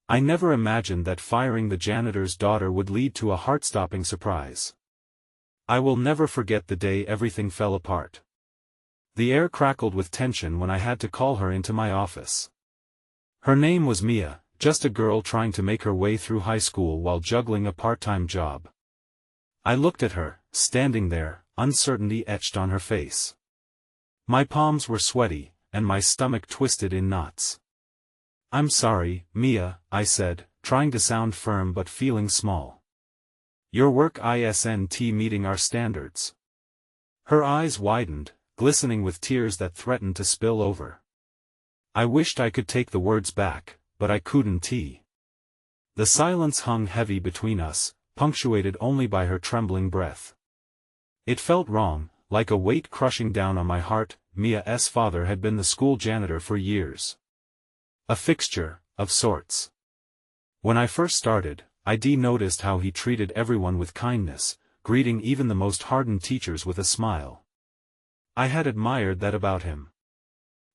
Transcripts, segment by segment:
I never imagined that firing the janitor's daughter would lead to a heart-stopping surprise. I will never forget the day everything fell apart. The air crackled with tension when I had to call her into my office. Her name was Mia, just a girl trying to make her way through high school while juggling a part-time job. I looked at her, standing there, uncertainty etched on her face. My palms were sweaty, and my stomach twisted in knots. "I'm sorry, Mia," I said, trying to sound firm but feeling small. "Your work isn't meeting our standards." Her eyes widened, glistening with tears that threatened to spill over. I wished I could take the words back, but I couldn't. The silence hung heavy between us, punctuated only by her trembling breath. It felt wrong, like a weight crushing down on my heart. Mia's father had been the school janitor for years. A fixture, of sorts. When I first started, I noticed how he treated everyone with kindness, greeting even the most hardened teachers with a smile. I had admired that about him.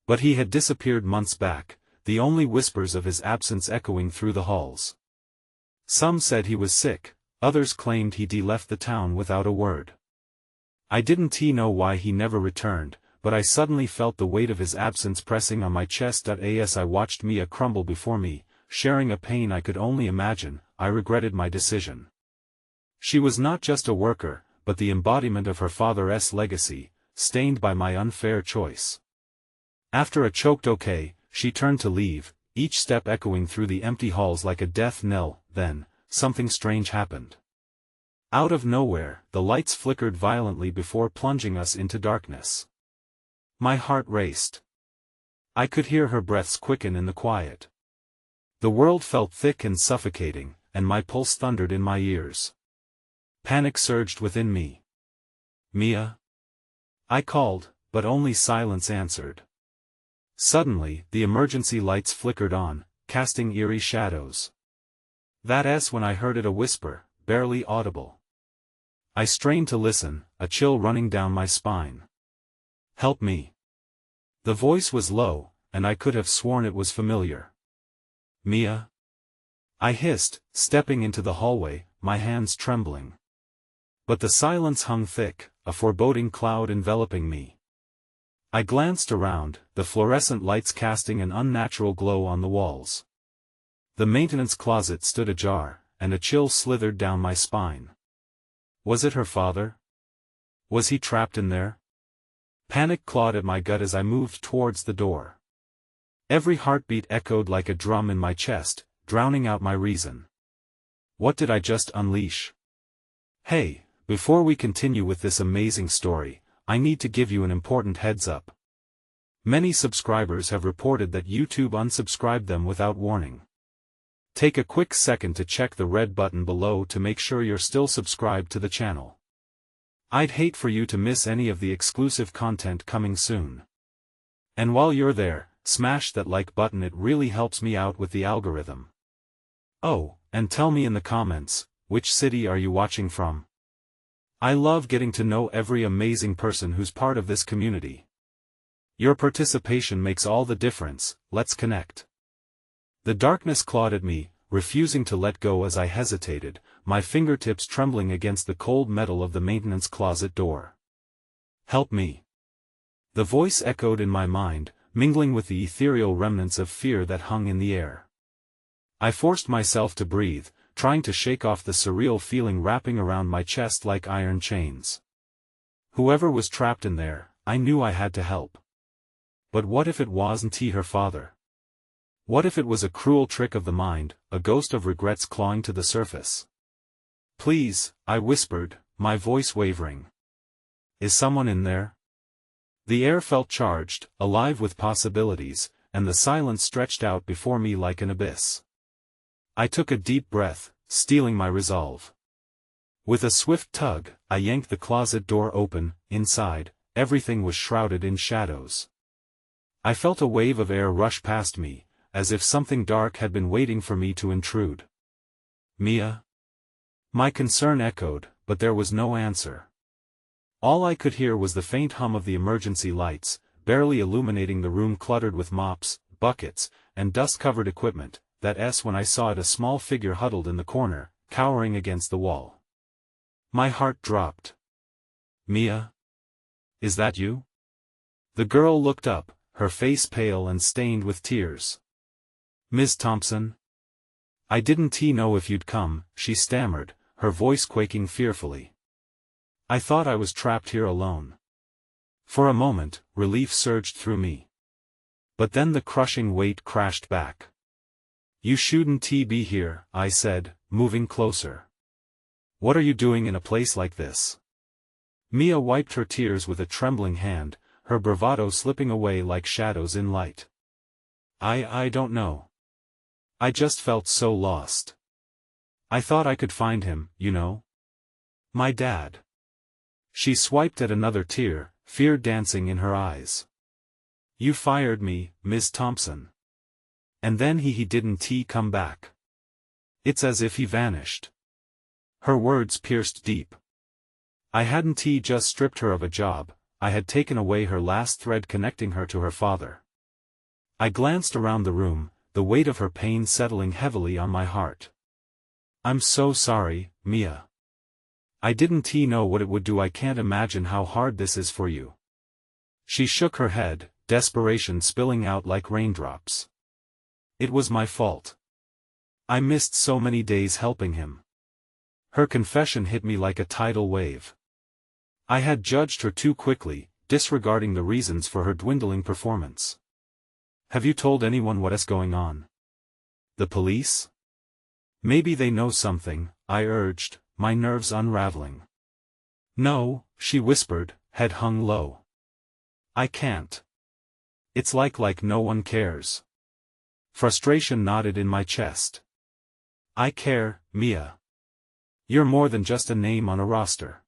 But he had disappeared months back, the only whispers of his absence echoing through the halls. Some said he was sick, others claimed he'd left the town without a word. I didn't know why he never returned, but I suddenly felt the weight of his absence pressing on my chest. As I watched Mia crumble before me, sharing a pain I could only imagine, I regretted my decision. She was not just a worker, but the embodiment of her father's legacy, stained by my unfair choice. After a choked okay, she turned to leave, each step echoing through the empty halls like a death knell. Then, something strange happened. Out of nowhere, the lights flickered violently before plunging us into darkness. My heart raced. I could hear her breaths quicken in the quiet. The world felt thick and suffocating, and my pulse thundered in my ears. Panic surged within me. "Mia?" I called, but only silence answered. Suddenly, the emergency lights flickered on, casting eerie shadows. That's when I heard it, a whisper, barely audible. I strained to listen, a chill running down my spine. "Help me." The voice was low, and I could have sworn it was familiar. "Mia?" I hissed, stepping into the hallway, my hands trembling. But the silence hung thick, a foreboding cloud enveloping me. I glanced around, the fluorescent lights casting an unnatural glow on the walls. The maintenance closet stood ajar, and a chill slithered down my spine. Was it her father? Was he trapped in there? Panic clawed at my gut as I moved towards the door. Every heartbeat echoed like a drum in my chest, drowning out my reason. What did I just unleash? Hey, before we continue with this amazing story, I need to give you an important heads up. Many subscribers have reported that YouTube unsubscribed them without warning. Take a quick second to check the red button below to make sure you're still subscribed to the channel. I'd hate for you to miss any of the exclusive content coming soon. And while you're there, smash that like button, it really helps me out with the algorithm. Oh, and tell me in the comments, which city are you watching from? I love getting to know every amazing person who's part of this community. Your participation makes all the difference. Let's connect. The darkness clawed at me, refusing to let go as I hesitated, my fingertips trembling against the cold metal of the maintenance closet door. "Help me." The voice echoed in my mind, mingling with the ethereal remnants of fear that hung in the air. I forced myself to breathe, trying to shake off the surreal feeling wrapping around my chest like iron chains. Whoever was trapped in there, I knew I had to help. But what if it wasn't her father? What if it was a cruel trick of the mind, a ghost of regrets clawing to the surface? "Please," I whispered, my voice wavering. "Is someone in there?" The air felt charged, alive with possibilities, and the silence stretched out before me like an abyss. I took a deep breath, steeling my resolve. With a swift tug, I yanked the closet door open. Inside, everything was shrouded in shadows. I felt a wave of air rush past me, as if something dark had been waiting for me to intrude. "Mia?" My concern echoed, but there was no answer. All I could hear was the faint hum of the emergency lights, barely illuminating the room cluttered with mops, buckets, and dust-covered equipment. that S when I saw it, a small figure huddled in the corner, cowering against the wall. My heart dropped. Mia? Is that you? The girl looked up, her face pale and stained with tears. Ms. Thompson? I didn't know if you'd come, she stammered, her voice quaking fearfully. I thought I was trapped here alone. For a moment, relief surged through me. But then the crushing weight crashed back. You shouldn't be here, I said, moving closer. What are you doing in a place like this? Mia wiped her tears with a trembling hand, her bravado slipping away like shadows in light. I don't know. I just felt so lost. I thought I could find him, you know. My dad. She swiped at another tear, fear dancing in her eyes. You fired me, Ms. Thompson. And then he didn't come back. It's as if he vanished. Her words pierced deep. I hadn't just stripped her of a job, I had taken away her last thread connecting her to her father. I glanced around the room, the weight of her pain settling heavily on my heart. I'm so sorry, Mia. I didn't know what it would do. I can't imagine how hard this is for you. She shook her head, desperation spilling out like raindrops. It was my fault. I missed so many days helping him. Her confession hit me like a tidal wave. I had judged her too quickly, disregarding the reasons for her dwindling performance. Have you told anyone what's going on? The police? Maybe they know something, I urged, my nerves unraveling. No, she whispered, head hung low. I can't. It's like no one cares. Frustration knotted in my chest. I care, Mia. You're more than just a name on a roster.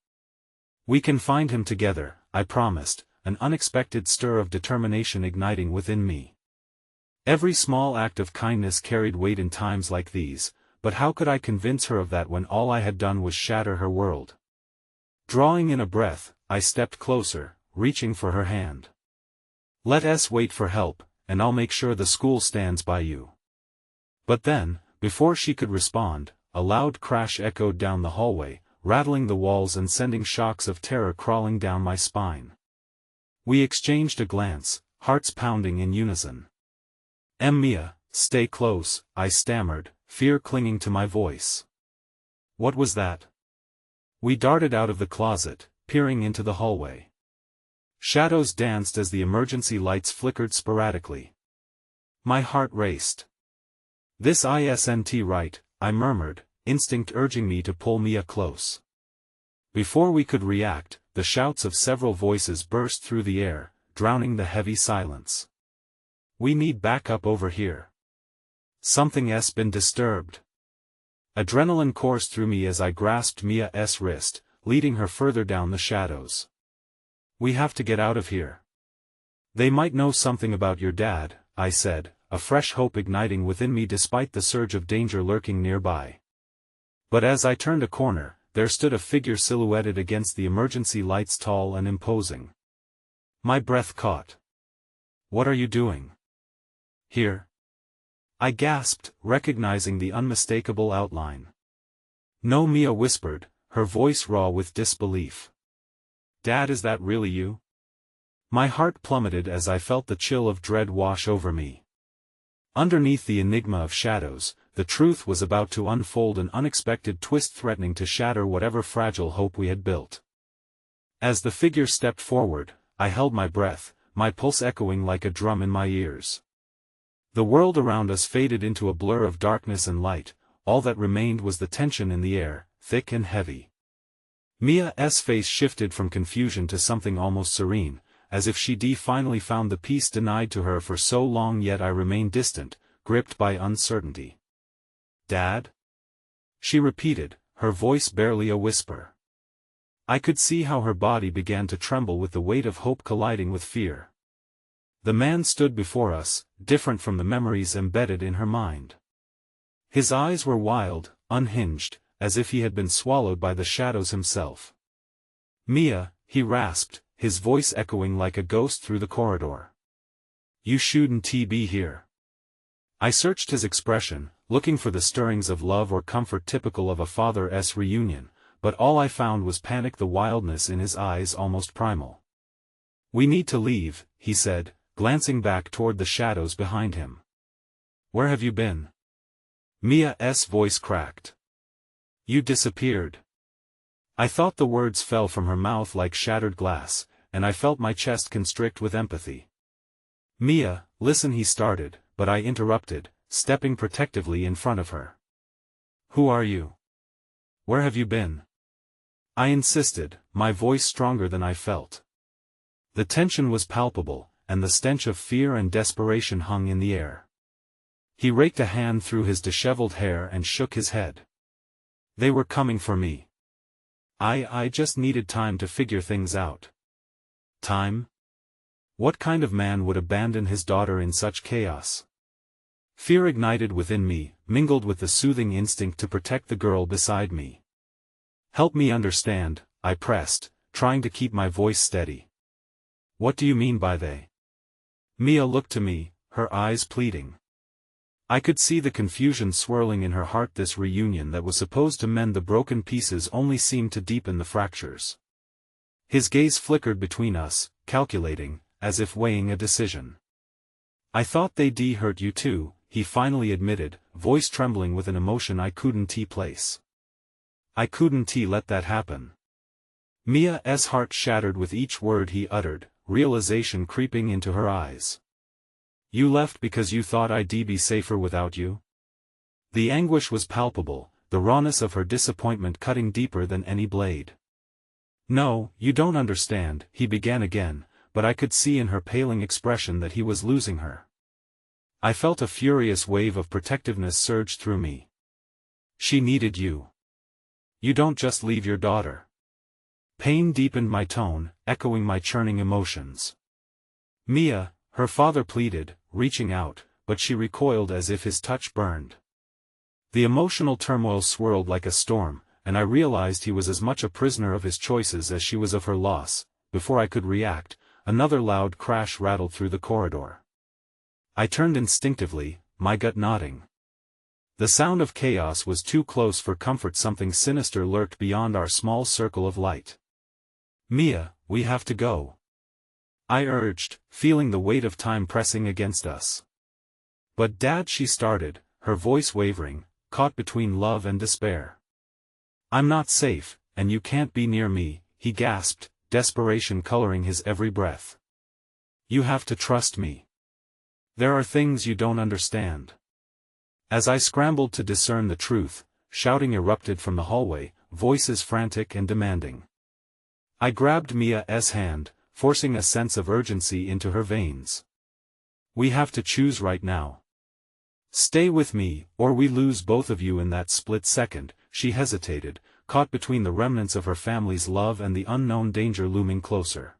We can find him together, I promised, an unexpected stir of determination igniting within me. Every small act of kindness carried weight in times like these, but how could I convince her of that when all I had done was shatter her world? Drawing in a breath, I stepped closer, reaching for her hand. Let us wait for help, and I'll make sure the school stands by you. But then, before she could respond, a loud crash echoed down the hallway, rattling the walls and sending shocks of terror crawling down my spine. We exchanged a glance, hearts pounding in unison. Mia, stay close, I stammered, fear clinging to my voice. What was that? We darted out of the closet, peering into the hallway. Shadows danced as the emergency lights flickered sporadically. My heart raced. This isn't right, I murmured, instinct urging me to pull Mia close. Before we could react, the shouts of several voices burst through the air, drowning the heavy silence. We need backup over here. Something's been disturbed. Adrenaline coursed through me as I grasped Mia's wrist, leading her further down the shadows. We have to get out of here. They might know something about your dad, I said, a fresh hope igniting within me despite the surge of danger lurking nearby. But as I turned a corner, there stood a figure silhouetted against the emergency lights, tall and imposing. My breath caught. What are you doing here? I gasped, recognizing the unmistakable outline. No, Mia whispered, her voice raw with disbelief. Dad, is that really you? My heart plummeted as I felt the chill of dread wash over me. Underneath the enigma of shadows, the truth was about to unfold, an unexpected twist threatening to shatter whatever fragile hope we had built. As the figure stepped forward, I held my breath, my pulse echoing like a drum in my ears. The world around us faded into a blur of darkness and light, all that remained was the tension in the air, thick and heavy. Mia's face shifted from confusion to something almost serene, as if she'd finally found the peace denied to her for so long, yet I remained distant, gripped by uncertainty. Dad? She repeated, her voice barely a whisper. I could see how her body began to tremble with the weight of hope colliding with fear. The man stood before us, different from the memories embedded in her mind. His eyes were wild, unhinged, as if he had been swallowed by the shadows himself. Mia, he rasped, his voice echoing like a ghost through the corridor. You shouldn't be here. I searched his expression, looking for the stirrings of love or comfort typical of a father's reunion, but all I found was panic, the wildness in his eyes almost primal. "We need to leave," he said, glancing back toward the shadows behind him. "Where have you been?" Mia's voice cracked. "You disappeared." I thought the words fell from her mouth like shattered glass, and I felt my chest constrict with empathy. "Mia, listen," he started, but I interrupted, stepping protectively in front of her. "Who are you? Where have you been?" I insisted, my voice stronger than I felt. The tension was palpable, and the stench of fear and desperation hung in the air. He raked a hand through his disheveled hair and shook his head. "They were coming for me. I just needed time to figure things out." Time? What kind of man would abandon his daughter in such chaos? Fear ignited within me, mingled with the soothing instinct to protect the girl beside me. "Help me understand," I pressed, trying to keep my voice steady. "What do you mean by they?" Mia looked to me, her eyes pleading. I could see the confusion swirling in her heart. This reunion that was supposed to mend the broken pieces only seemed to deepen the fractures. His gaze flickered between us, calculating, as if weighing a decision. "I thought they'd hurt you too," he finally admitted, voice trembling with an emotion I couldn't place. "I couldn't let that happen." Mia's heart shattered with each word he uttered, realization creeping into her eyes. "You left because you thought I'd be safer without you?" The anguish was palpable, the rawness of her disappointment cutting deeper than any blade. "No, you don't understand," he began again, but I could see in her paling expression that he was losing her. I felt a furious wave of protectiveness surge through me. "She needed you. You don't just leave your daughter." Pain deepened my tone, echoing my churning emotions. "Mia," her father pleaded, reaching out, but she recoiled as if his touch burned. The emotional turmoil swirled like a storm, and I realized he was as much a prisoner of his choices as she was of her loss. Before I could react, another loud crash rattled through the corridor. I turned instinctively, my gut nodding. The sound of chaos was too close for comfort. Something sinister lurked beyond our small circle of light. "Mia, we have to go," I urged, feeling the weight of time pressing against us. "But Dad," she started, her voice wavering, caught between love and despair. "I'm not safe, and you can't be near me," he gasped, desperation coloring his every breath. "You have to trust me. There are things you don't understand." As I scrambled to discern the truth, shouting erupted from the hallway, voices frantic and demanding. I grabbed Mia's hand, forcing a sense of urgency into her veins. "We have to choose right now. Stay with me, or we lose both of you." In that split second, she hesitated, caught between the remnants of her family's love and the unknown danger looming closer.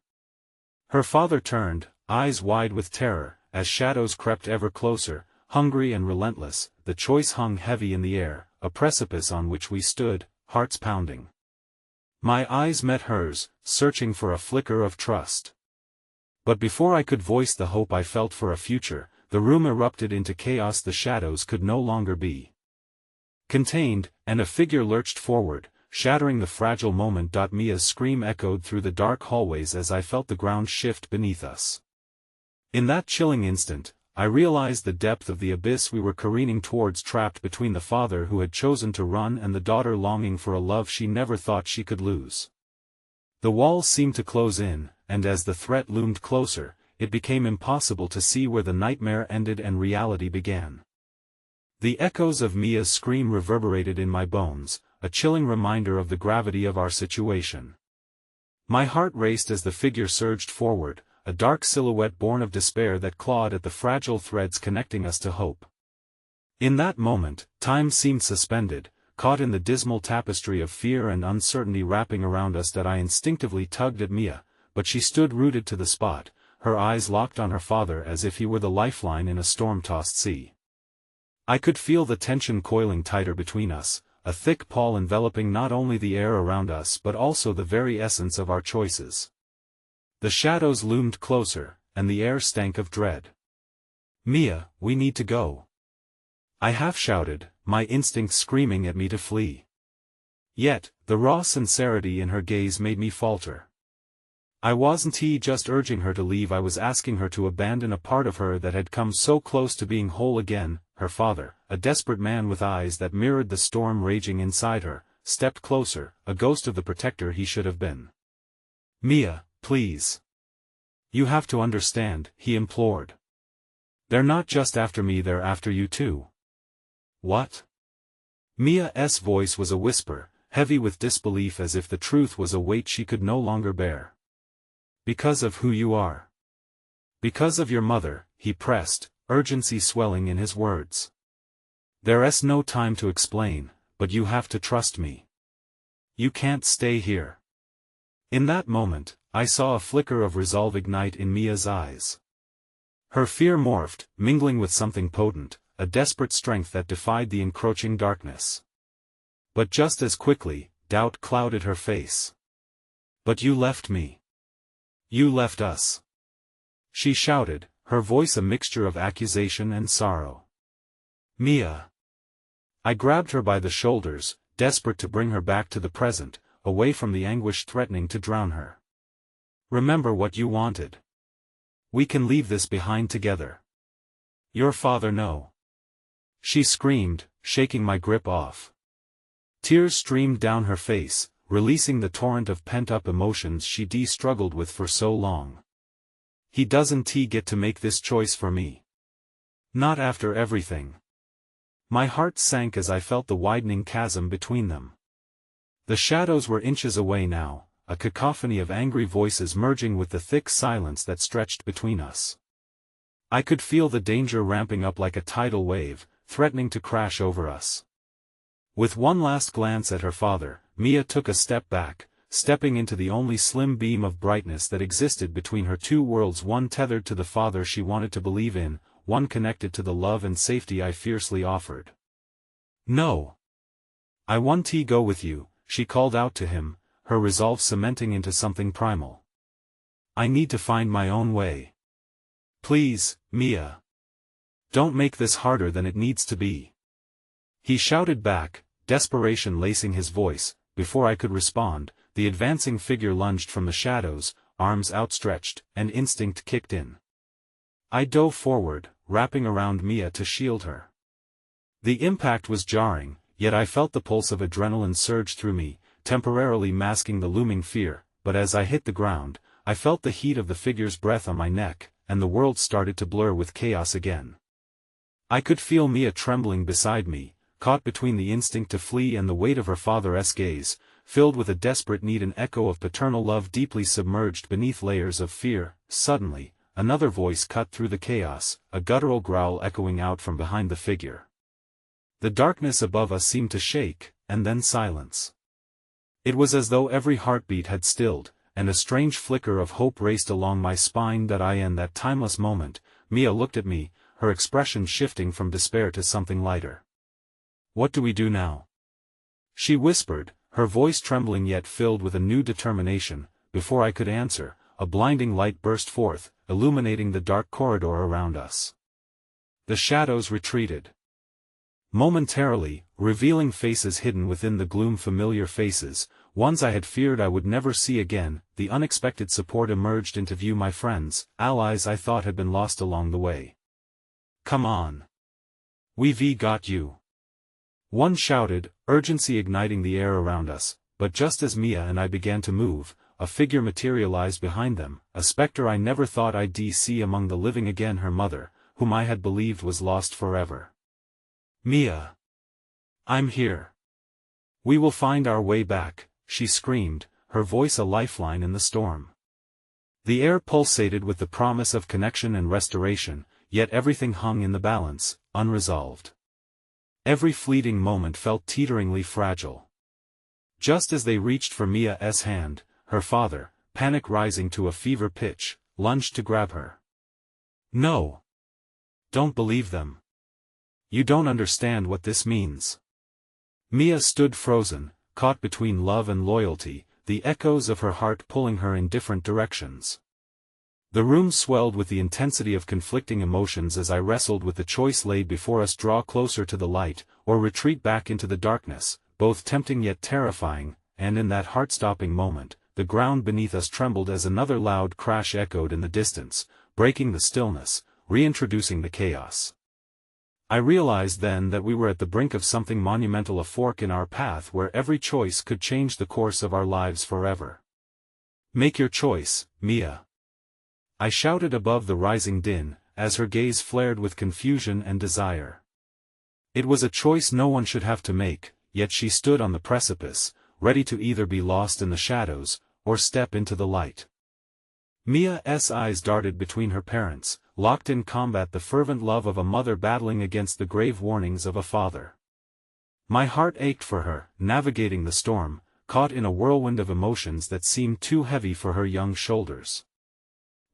Her father turned, eyes wide with terror, as shadows crept ever closer, hungry and relentless. The choice hung heavy in the air, a precipice on which we stood, hearts pounding. My eyes met hers, searching for a flicker of trust. But before I could voice the hope I felt for a future, the room erupted into chaos. The shadows could no longer be contained, and a figure lurched forward, shattering the fragile moment. Mia's scream echoed through the dark hallways as I felt the ground shift beneath us. In that chilling instant, I realized the depth of the abyss we were careening towards, trapped between the father who had chosen to run and the daughter longing for a love she never thought she could lose. The walls seemed to close in, and as the threat loomed closer, it became impossible to see where the nightmare ended and reality began. The echoes of Mia's scream reverberated in my bones, a chilling reminder of the gravity of our situation. My heart raced as the figure surged forward, a dark silhouette born of despair that clawed at the fragile threads connecting us to hope. In that moment, time seemed suspended, caught in the dismal tapestry of fear and uncertainty wrapping around us. That I instinctively tugged at Mia, but she stood rooted to the spot, her eyes locked on her father as if he were the lifeline in a storm-tossed sea. I could feel the tension coiling tighter between us, a thick pall enveloping not only the air around us but also the very essence of our choices. The shadows loomed closer, and the air stank of dread. "Mia, we need to go." I half shouted, my instinct screaming at me to flee. Yet, the raw sincerity in her gaze made me falter. I wasn't just urging her to leave, I was asking her to abandon a part of her that had come so close to being whole again. Her father, a desperate man with eyes that mirrored the storm raging inside her, stepped closer, a ghost of the protector he should have been. Mia, please. You have to understand, he implored. They're not just after me, they're after you too. What? Mia's voice was a whisper, heavy with disbelief, as if the truth was a weight she could no longer bear. Because of who you are. Because of your mother, he pressed, urgency swelling in his words. There's no time to explain, but you have to trust me. You can't stay here. In that moment, I saw a flicker of resolve ignite in Mia's eyes. Her fear morphed, mingling with something potent, a desperate strength that defied the encroaching darkness. But just as quickly, doubt clouded her face. But you left me. You left us. She shouted, her voice a mixture of accusation and sorrow. Mia. I grabbed her by the shoulders, desperate to bring her back to the present, away from the anguish threatening to drown her. Remember what you wanted. We can leave this behind together. Your father no. She screamed, shaking my grip off. Tears streamed down her face, releasing the torrent of pent-up emotions she'd struggled with for so long. He doesn't get to make this choice for me. Not after everything. My heart sank as I felt the widening chasm between them. The shadows were inches away now, a cacophony of angry voices merging with the thick silence that stretched between us. I could feel the danger ramping up like a tidal wave, threatening to crash over us. With one last glance at her father, Mia took a step back, stepping into the only slim beam of brightness that existed between her two worlds, one tethered to the father she wanted to believe in, one connected to the love and safety I fiercely offered. No. I want to go with you, she called out to him, her resolve cementing into something primal. I need to find my own way. Please, Mia. Don't make this harder than it needs to be. He shouted back, desperation lacing his voice. Before I could respond, the advancing figure lunged from the shadows, arms outstretched, and instinct kicked in. I dove forward, wrapping around Mia to shield her. The impact was jarring, yet I felt the pulse of adrenaline surge through me, temporarily masking the looming fear, but as I hit the ground, I felt the heat of the figure's breath on my neck, and the world started to blur with chaos again. I could feel Mia trembling beside me, caught between the instinct to flee and the weight of her father's gaze, filled with a desperate need, an echo of paternal love deeply submerged beneath layers of fear. Suddenly, another voice cut through the chaos, a guttural growl echoing out from behind the figure. The darkness above us seemed to shake, and then silence. It was as though every heartbeat had stilled, and a strange flicker of hope raced along my spine. In that timeless moment, Mia looked at me, her expression shifting from despair to something lighter. What do we do now? She whispered, her voice trembling yet filled with a new determination. Before I could answer, a blinding light burst forth, illuminating the dark corridor around us. The shadows retreated. Momentarily, revealing faces hidden within the gloom, familiar faces, ones I had feared I would never see again. The unexpected support emerged into view, my friends, allies I thought had been lost along the way. Come on. We've got you. One shouted, urgency igniting the air around us, but just as Mia and I began to move, a figure materialized behind them, a specter I never thought I'd see among the living again, her mother, whom I had believed was lost forever. Mia. I'm here. We will find our way back, she screamed, her voice a lifeline in the storm. The air pulsated with the promise of connection and restoration, yet everything hung in the balance, unresolved. Every fleeting moment felt teeteringly fragile. Just as they reached for Mia's hand, her father, panic rising to a fever pitch, lunged to grab her. No. Don't believe them. You don't understand what this means. Mia stood frozen, caught between love and loyalty, the echoes of her heart pulling her in different directions. The room swelled with the intensity of conflicting emotions as I wrestled with the choice laid before us: draw closer to the light, or retreat back into the darkness, both tempting yet terrifying, and in that heart-stopping moment, the ground beneath us trembled as another loud crash echoed in the distance, breaking the stillness, reintroducing the chaos. I realized then that we were at the brink of something monumental, a fork in our path where every choice could change the course of our lives forever. "Make your choice, Mia," I shouted above the rising din, as her gaze flared with confusion and desire. It was a choice no one should have to make, yet she stood on the precipice, ready to either be lost in the shadows, or step into the light. Mia's eyes darted between her parents, locked in combat, the fervent love of a mother battling against the grave warnings of a father. My heart ached for her, navigating the storm, caught in a whirlwind of emotions that seemed too heavy for her young shoulders.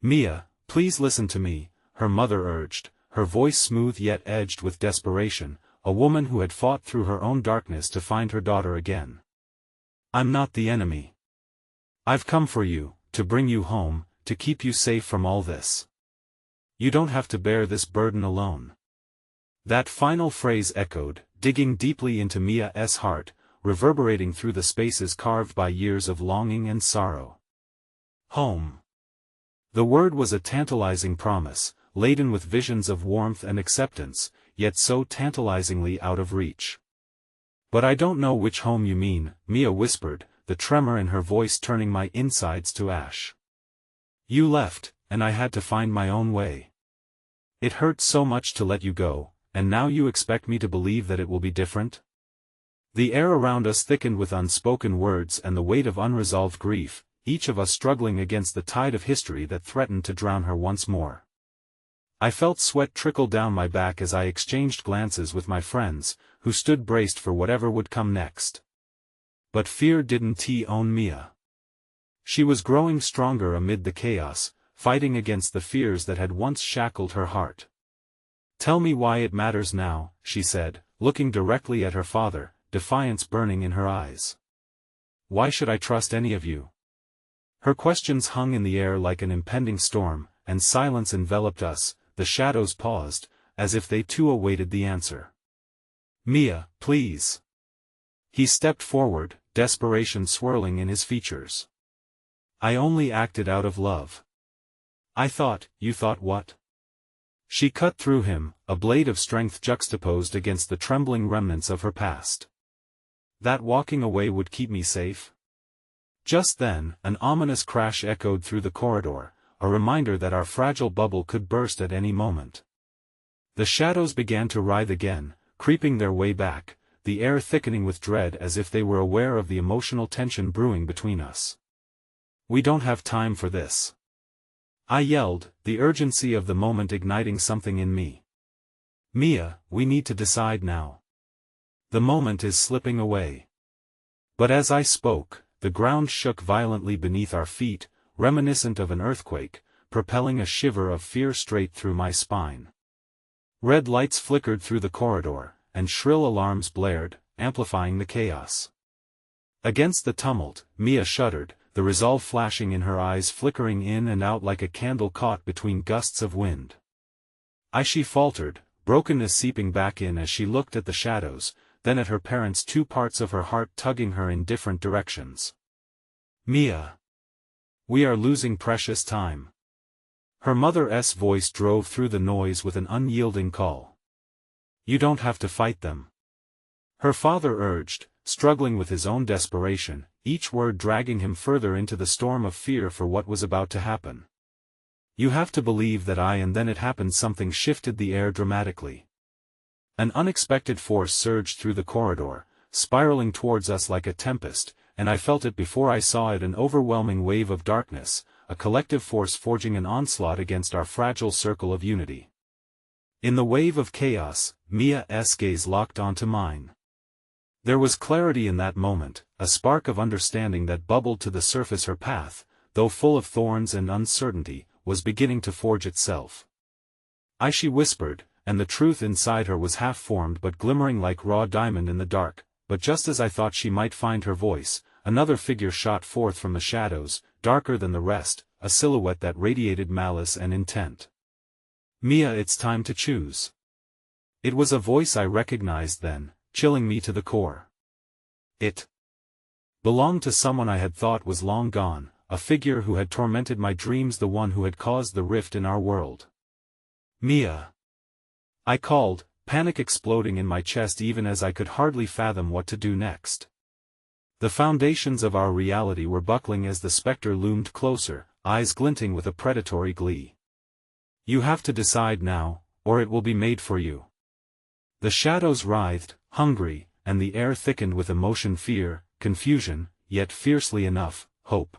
"Mia, please listen to me," her mother urged, her voice smooth yet edged with desperation, a woman who had fought through her own darkness to find her daughter again. "I'm not the enemy. I've come for you, to bring you home, to keep you safe from all this. You don't have to bear this burden alone." That final phrase echoed, digging deeply into Mia's heart, reverberating through the spaces carved by years of longing and sorrow. Home. The word was a tantalizing promise, laden with visions of warmth and acceptance, yet so tantalizingly out of reach. "But I don't know which home you mean," Mia whispered, the tremor in her voice turning my insides to ash. "You left, and I had to find my own way. It hurt so much to let you go, and now you expect me to believe that it will be different?" The air around us thickened with unspoken words and the weight of unresolved grief, each of us struggling against the tide of history that threatened to drown her once more. I felt sweat trickle down my back as I exchanged glances with my friends, who stood braced for whatever would come next. But fear didn't own Mia. She was growing stronger amid the chaos, fighting against the fears that had once shackled her heart. "Tell me why it matters now," she said, looking directly at her father, defiance burning in her eyes. "Why should I trust any of you?" Her questions hung in the air like an impending storm, and silence enveloped us. The shadows paused, as if they too awaited the answer. "Mia, please." He stepped forward, desperation swirling in his features. "I only acted out of love." You thought what?" She cut through him, a blade of strength juxtaposed against the trembling remnants of her past. "That walking away would keep me safe?" Just then, an ominous crash echoed through the corridor, a reminder that our fragile bubble could burst at any moment. The shadows began to writhe again, creeping their way back, the air thickening with dread as if they were aware of the emotional tension brewing between us. "We don't have time for this," I yelled, the urgency of the moment igniting something in me. "Mia, we need to decide now. The moment is slipping away." But as I spoke, the ground shook violently beneath our feet, reminiscent of an earthquake, propelling a shiver of fear straight through my spine. Red lights flickered through the corridor, and shrill alarms blared, amplifying the chaos. Against the tumult, Mia shuddered, the resolve flashing in her eyes, flickering in and out like a candle caught between gusts of wind. She faltered, brokenness seeping back in as she looked at the shadows, then at her parents, two parts of her heart tugging her in different directions. "Mia. We are losing precious time." Her mother's voice drove through the noise with an unyielding call. "You don't have to fight them," her father urged, struggling with his own desperation, each word dragging him further into the storm of fear for what was about to happen. "You have to believe that and then it happened." Something shifted the air dramatically. An unexpected force surged through the corridor, spiraling towards us like a tempest, and I felt it before I saw it, an overwhelming wave of darkness, a collective force forging an onslaught against our fragile circle of unity. In the wave of chaos, Mia's gaze locked onto mine. There was clarity in that moment, a spark of understanding that bubbled to the surface. Her path, though full of thorns and uncertainty, was beginning to forge itself. She whispered, and the truth inside her was half-formed but glimmering like raw diamond in the dark. But just as I thought she might find her voice, another figure shot forth from the shadows, darker than the rest, a silhouette that radiated malice and intent. "Mia, it's time to choose." It was a voice I recognized then, chilling me to the core. It belonged to someone I had thought was long gone, a figure who had tormented my dreams, the one who had caused the rift in our world. "Mia," I called, panic exploding in my chest even as I could hardly fathom what to do next. The foundations of our reality were buckling as the specter loomed closer, eyes glinting with a predatory glee. "You have to decide now, or it will be made for you." The shadows writhed, hungry, and the air thickened with emotion, fear, confusion, yet fiercely enough, hope.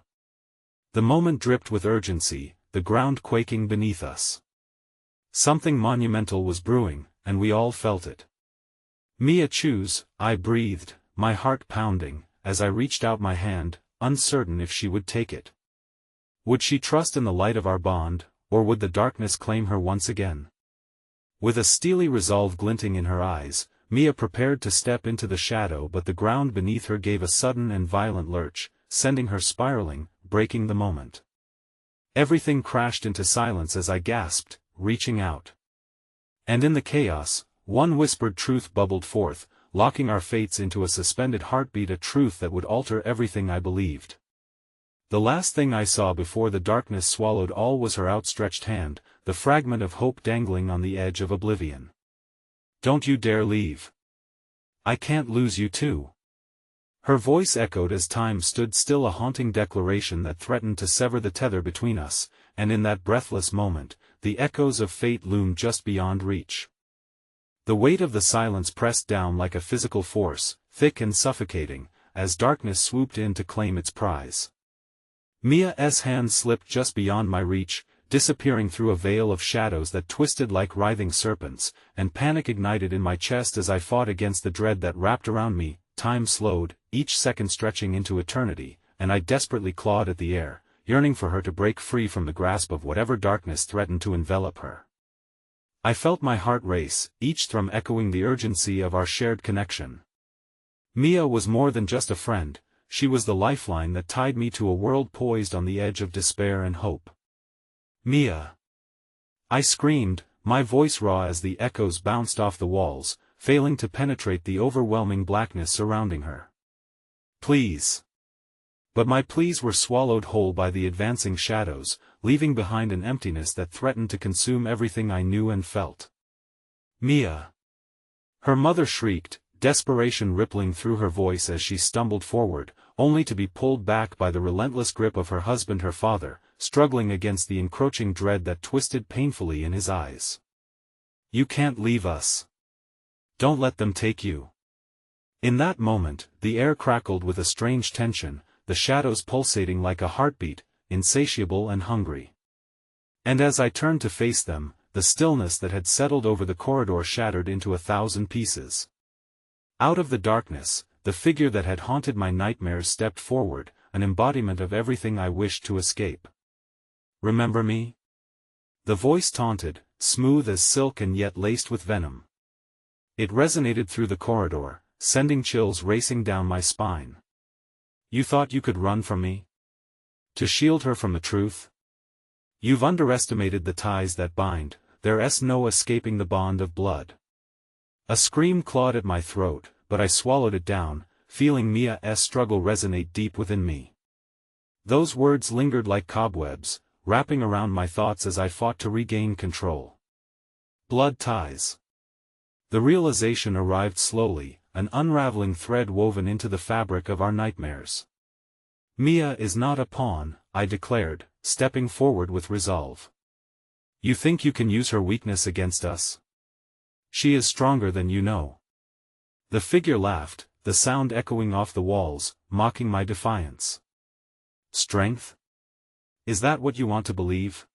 The moment dripped with urgency, the ground quaking beneath us. Something monumental was brewing, and we all felt it. "Mia, choose," I breathed, my heart pounding, as I reached out my hand, uncertain if she would take it. Would she trust in the light of our bond, or would the darkness claim her once again? With a steely resolve glinting in her eyes, Mia prepared to step into the shadow, but the ground beneath her gave a sudden and violent lurch, sending her spiraling, breaking the moment. Everything crashed into silence as I gasped, reaching out. And in the chaos, one whispered truth bubbled forth, locking our fates into a suspended heartbeat, a truth that would alter everything I believed. The last thing I saw before the darkness swallowed all was her outstretched hand, the fragment of hope dangling on the edge of oblivion. "Don't you dare leave. I can't lose you too." Her voice echoed as time stood still, a haunting declaration that threatened to sever the tether between us, and in that breathless moment, the echoes of fate loomed just beyond reach. The weight of the silence pressed down like a physical force, thick and suffocating, as darkness swooped in to claim its prize. Mia's hand slipped just beyond my reach, disappearing through a veil of shadows that twisted like writhing serpents, and panic ignited in my chest as I fought against the dread that wrapped around me. Time slowed, each second stretching into eternity, and I desperately clawed at the air, yearning for her to break free from the grasp of whatever darkness threatened to envelop her. I felt my heart race, each thrum echoing the urgency of our shared connection. Mia was more than just a friend, she was the lifeline that tied me to a world poised on the edge of despair and hope. "Mia!" I screamed, my voice raw as the echoes bounced off the walls, failing to penetrate the overwhelming blackness surrounding her. "Please!" But my pleas were swallowed whole by the advancing shadows, leaving behind an emptiness that threatened to consume everything I knew and felt. "Mia!" Her mother shrieked, desperation rippling through her voice as she stumbled forward, only to be pulled back by the relentless grip of her husband, her father, struggling against the encroaching dread that twisted painfully in his eyes. "You can't leave us. Don't let them take you." In that moment, the air crackled with a strange tension, the shadows pulsating like a heartbeat, insatiable and hungry. And as I turned to face them, the stillness that had settled over the corridor shattered into 1,000 pieces. Out of the darkness, the figure that had haunted my nightmares stepped forward, an embodiment of everything I wished to escape. "Remember me?" The voice taunted, smooth as silk and yet laced with venom. It resonated through the corridor, sending chills racing down my spine. "You thought you could run from me? To shield her from the truth? You've underestimated the ties that bind, there's no escaping the bond of blood." A scream clawed at my throat, but I swallowed it down, feeling Mia's struggle resonate deep within me. Those words lingered like cobwebs, wrapping around my thoughts as I fought to regain control. Blood ties. The realization arrived slowly, an unraveling thread woven into the fabric of our nightmares. "Mia is not a pawn," I declared, stepping forward with resolve. "You think you can use her weakness against us? She is stronger than you know." The figure laughed, the sound echoing off the walls, mocking my defiance. "Strength? Is that what you want to believe?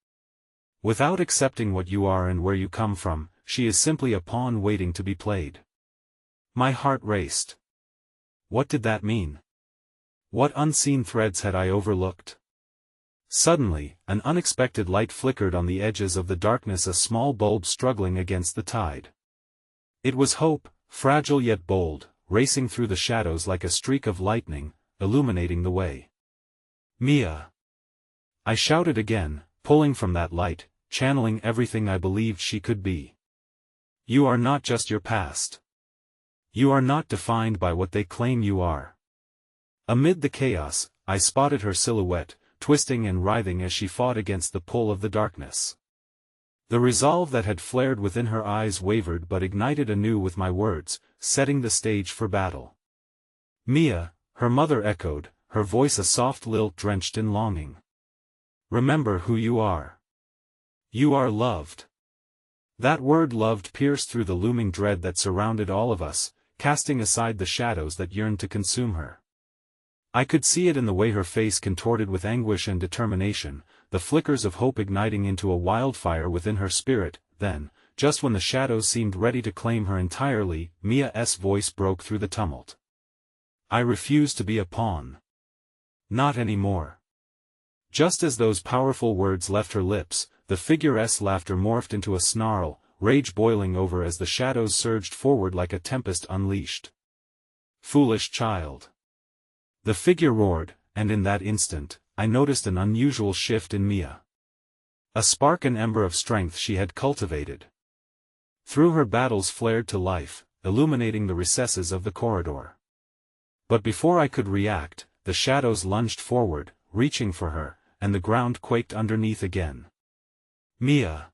Without accepting what you are and where you come from, she is simply a pawn waiting to be played." My heart raced. What did that mean? What unseen threads had I overlooked? Suddenly, an unexpected light flickered on the edges of the darkness, a small bulb struggling against the tide. It was hope, fragile yet bold, racing through the shadows like a streak of lightning, illuminating the way. "Mia!" I shouted again, pulling from that light, channeling everything I believed she could be. You are not just your past. You are not defined by what they claim you are. Amid the chaos, I spotted her silhouette, twisting and writhing as she fought against the pull of the darkness. The resolve that had flared within her eyes wavered but ignited anew with my words, setting the stage for battle. Mia, her mother echoed, her voice a soft lilt drenched in longing. Remember who you are. You are loved. That word loved pierced through the looming dread that surrounded all of us, casting aside the shadows that yearned to consume her. I could see it in the way her face contorted with anguish and determination, the flickers of hope igniting into a wildfire within her spirit. Then, just when the shadows seemed ready to claim her entirely, Mia's voice broke through the tumult. I refuse to be a pawn. Not anymore. Just as those powerful words left her lips, the figure's laughter morphed into a snarl, rage boiling over as the shadows surged forward like a tempest unleashed. Foolish child. The figure roared, and in that instant, I noticed an unusual shift in Mia. A spark and ember of strength she had cultivated. Through her battles flared to life, illuminating the recesses of the corridor. But before I could react, the shadows lunged forward, reaching for her, and the ground quaked underneath again. Mia!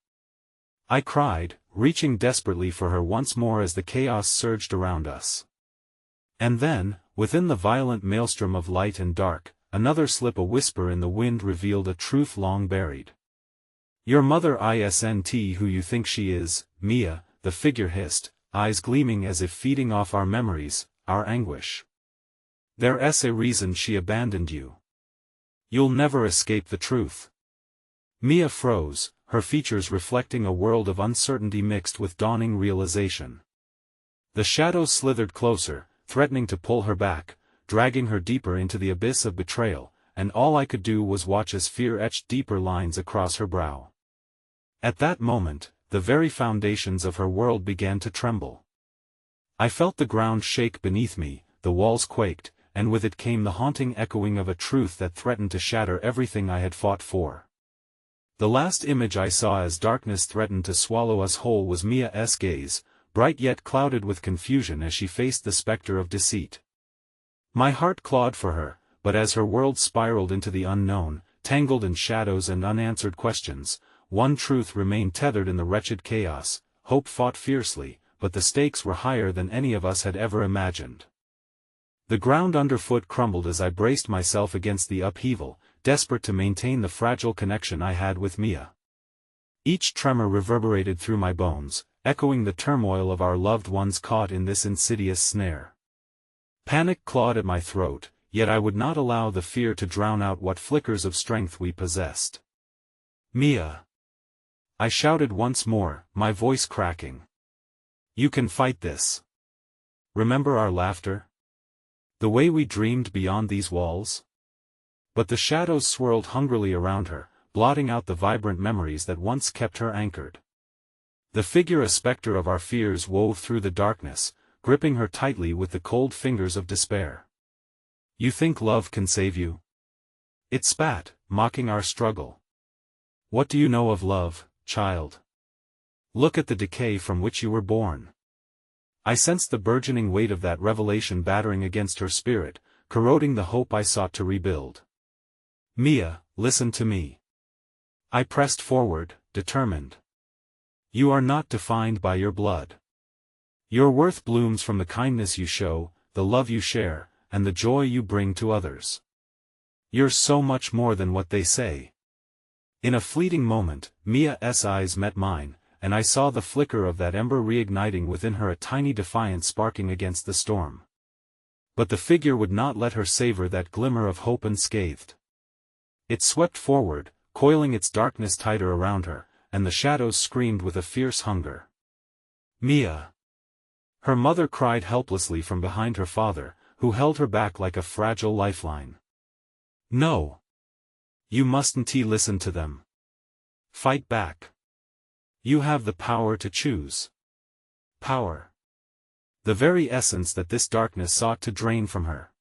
I cried, reaching desperately for her once more as the chaos surged around us. And then, within the violent maelstrom of light and dark, another slip, a whisper in the wind revealed a truth long buried. Your mother isn't who you think she is, Mia, the figure hissed, eyes gleaming as if feeding off our memories, our anguish. There's a reason she abandoned you. You'll never escape the truth. Mia froze, her features reflecting a world of uncertainty mixed with dawning realization. The shadows slithered closer, threatening to pull her back, dragging her deeper into the abyss of betrayal, and all I could do was watch as fear etched deeper lines across her brow. At that moment, the very foundations of her world began to tremble. I felt the ground shake beneath me, the walls quaked, and with it came the haunting echoing of a truth that threatened to shatter everything I had fought for. The last image I saw as darkness threatened to swallow us whole was Mia's gaze, bright yet clouded with confusion as she faced the specter of deceit. My heart clawed for her, but as her world spiraled into the unknown, tangled in shadows and unanswered questions, one truth remained tethered in the wretched chaos. Hope fought fiercely, but the stakes were higher than any of us had ever imagined. The ground underfoot crumbled as I braced myself against the upheaval, desperate to maintain the fragile connection I had with Mia. Each tremor reverberated through my bones, echoing the turmoil of our loved ones caught in this insidious snare. Panic clawed at my throat, yet I would not allow the fear to drown out what flickers of strength we possessed. Mia! I shouted once more, my voice cracking. You can fight this. Remember our laughter? The way we dreamed beyond these walls? But the shadows swirled hungrily around her, blotting out the vibrant memories that once kept her anchored. The figure, a specter of our fears, wove through the darkness, gripping her tightly with the cold fingers of despair. You think love can save you? It spat, mocking our struggle. What do you know of love, child? Look at the decay from which you were born. I sensed the burgeoning weight of that revelation battering against her spirit, corroding the hope I sought to rebuild. Mia, listen to me. I pressed forward, determined. You are not defined by your blood. Your worth blooms from the kindness you show, the love you share, and the joy you bring to others. You're so much more than what they say. In a fleeting moment, Mia's eyes met mine, and I saw the flicker of that ember reigniting within her, a tiny defiance sparking against the storm. But the figure would not let her savor that glimmer of hope unscathed. It swept forward, coiling its darkness tighter around her, and the shadows screamed with a fierce hunger. Mia! Her mother cried helplessly from behind her father, who held her back like a fragile lifeline. No! You mustn't listen to them. Fight back. You have the power to choose. Power. The very essence that this darkness sought to drain from her.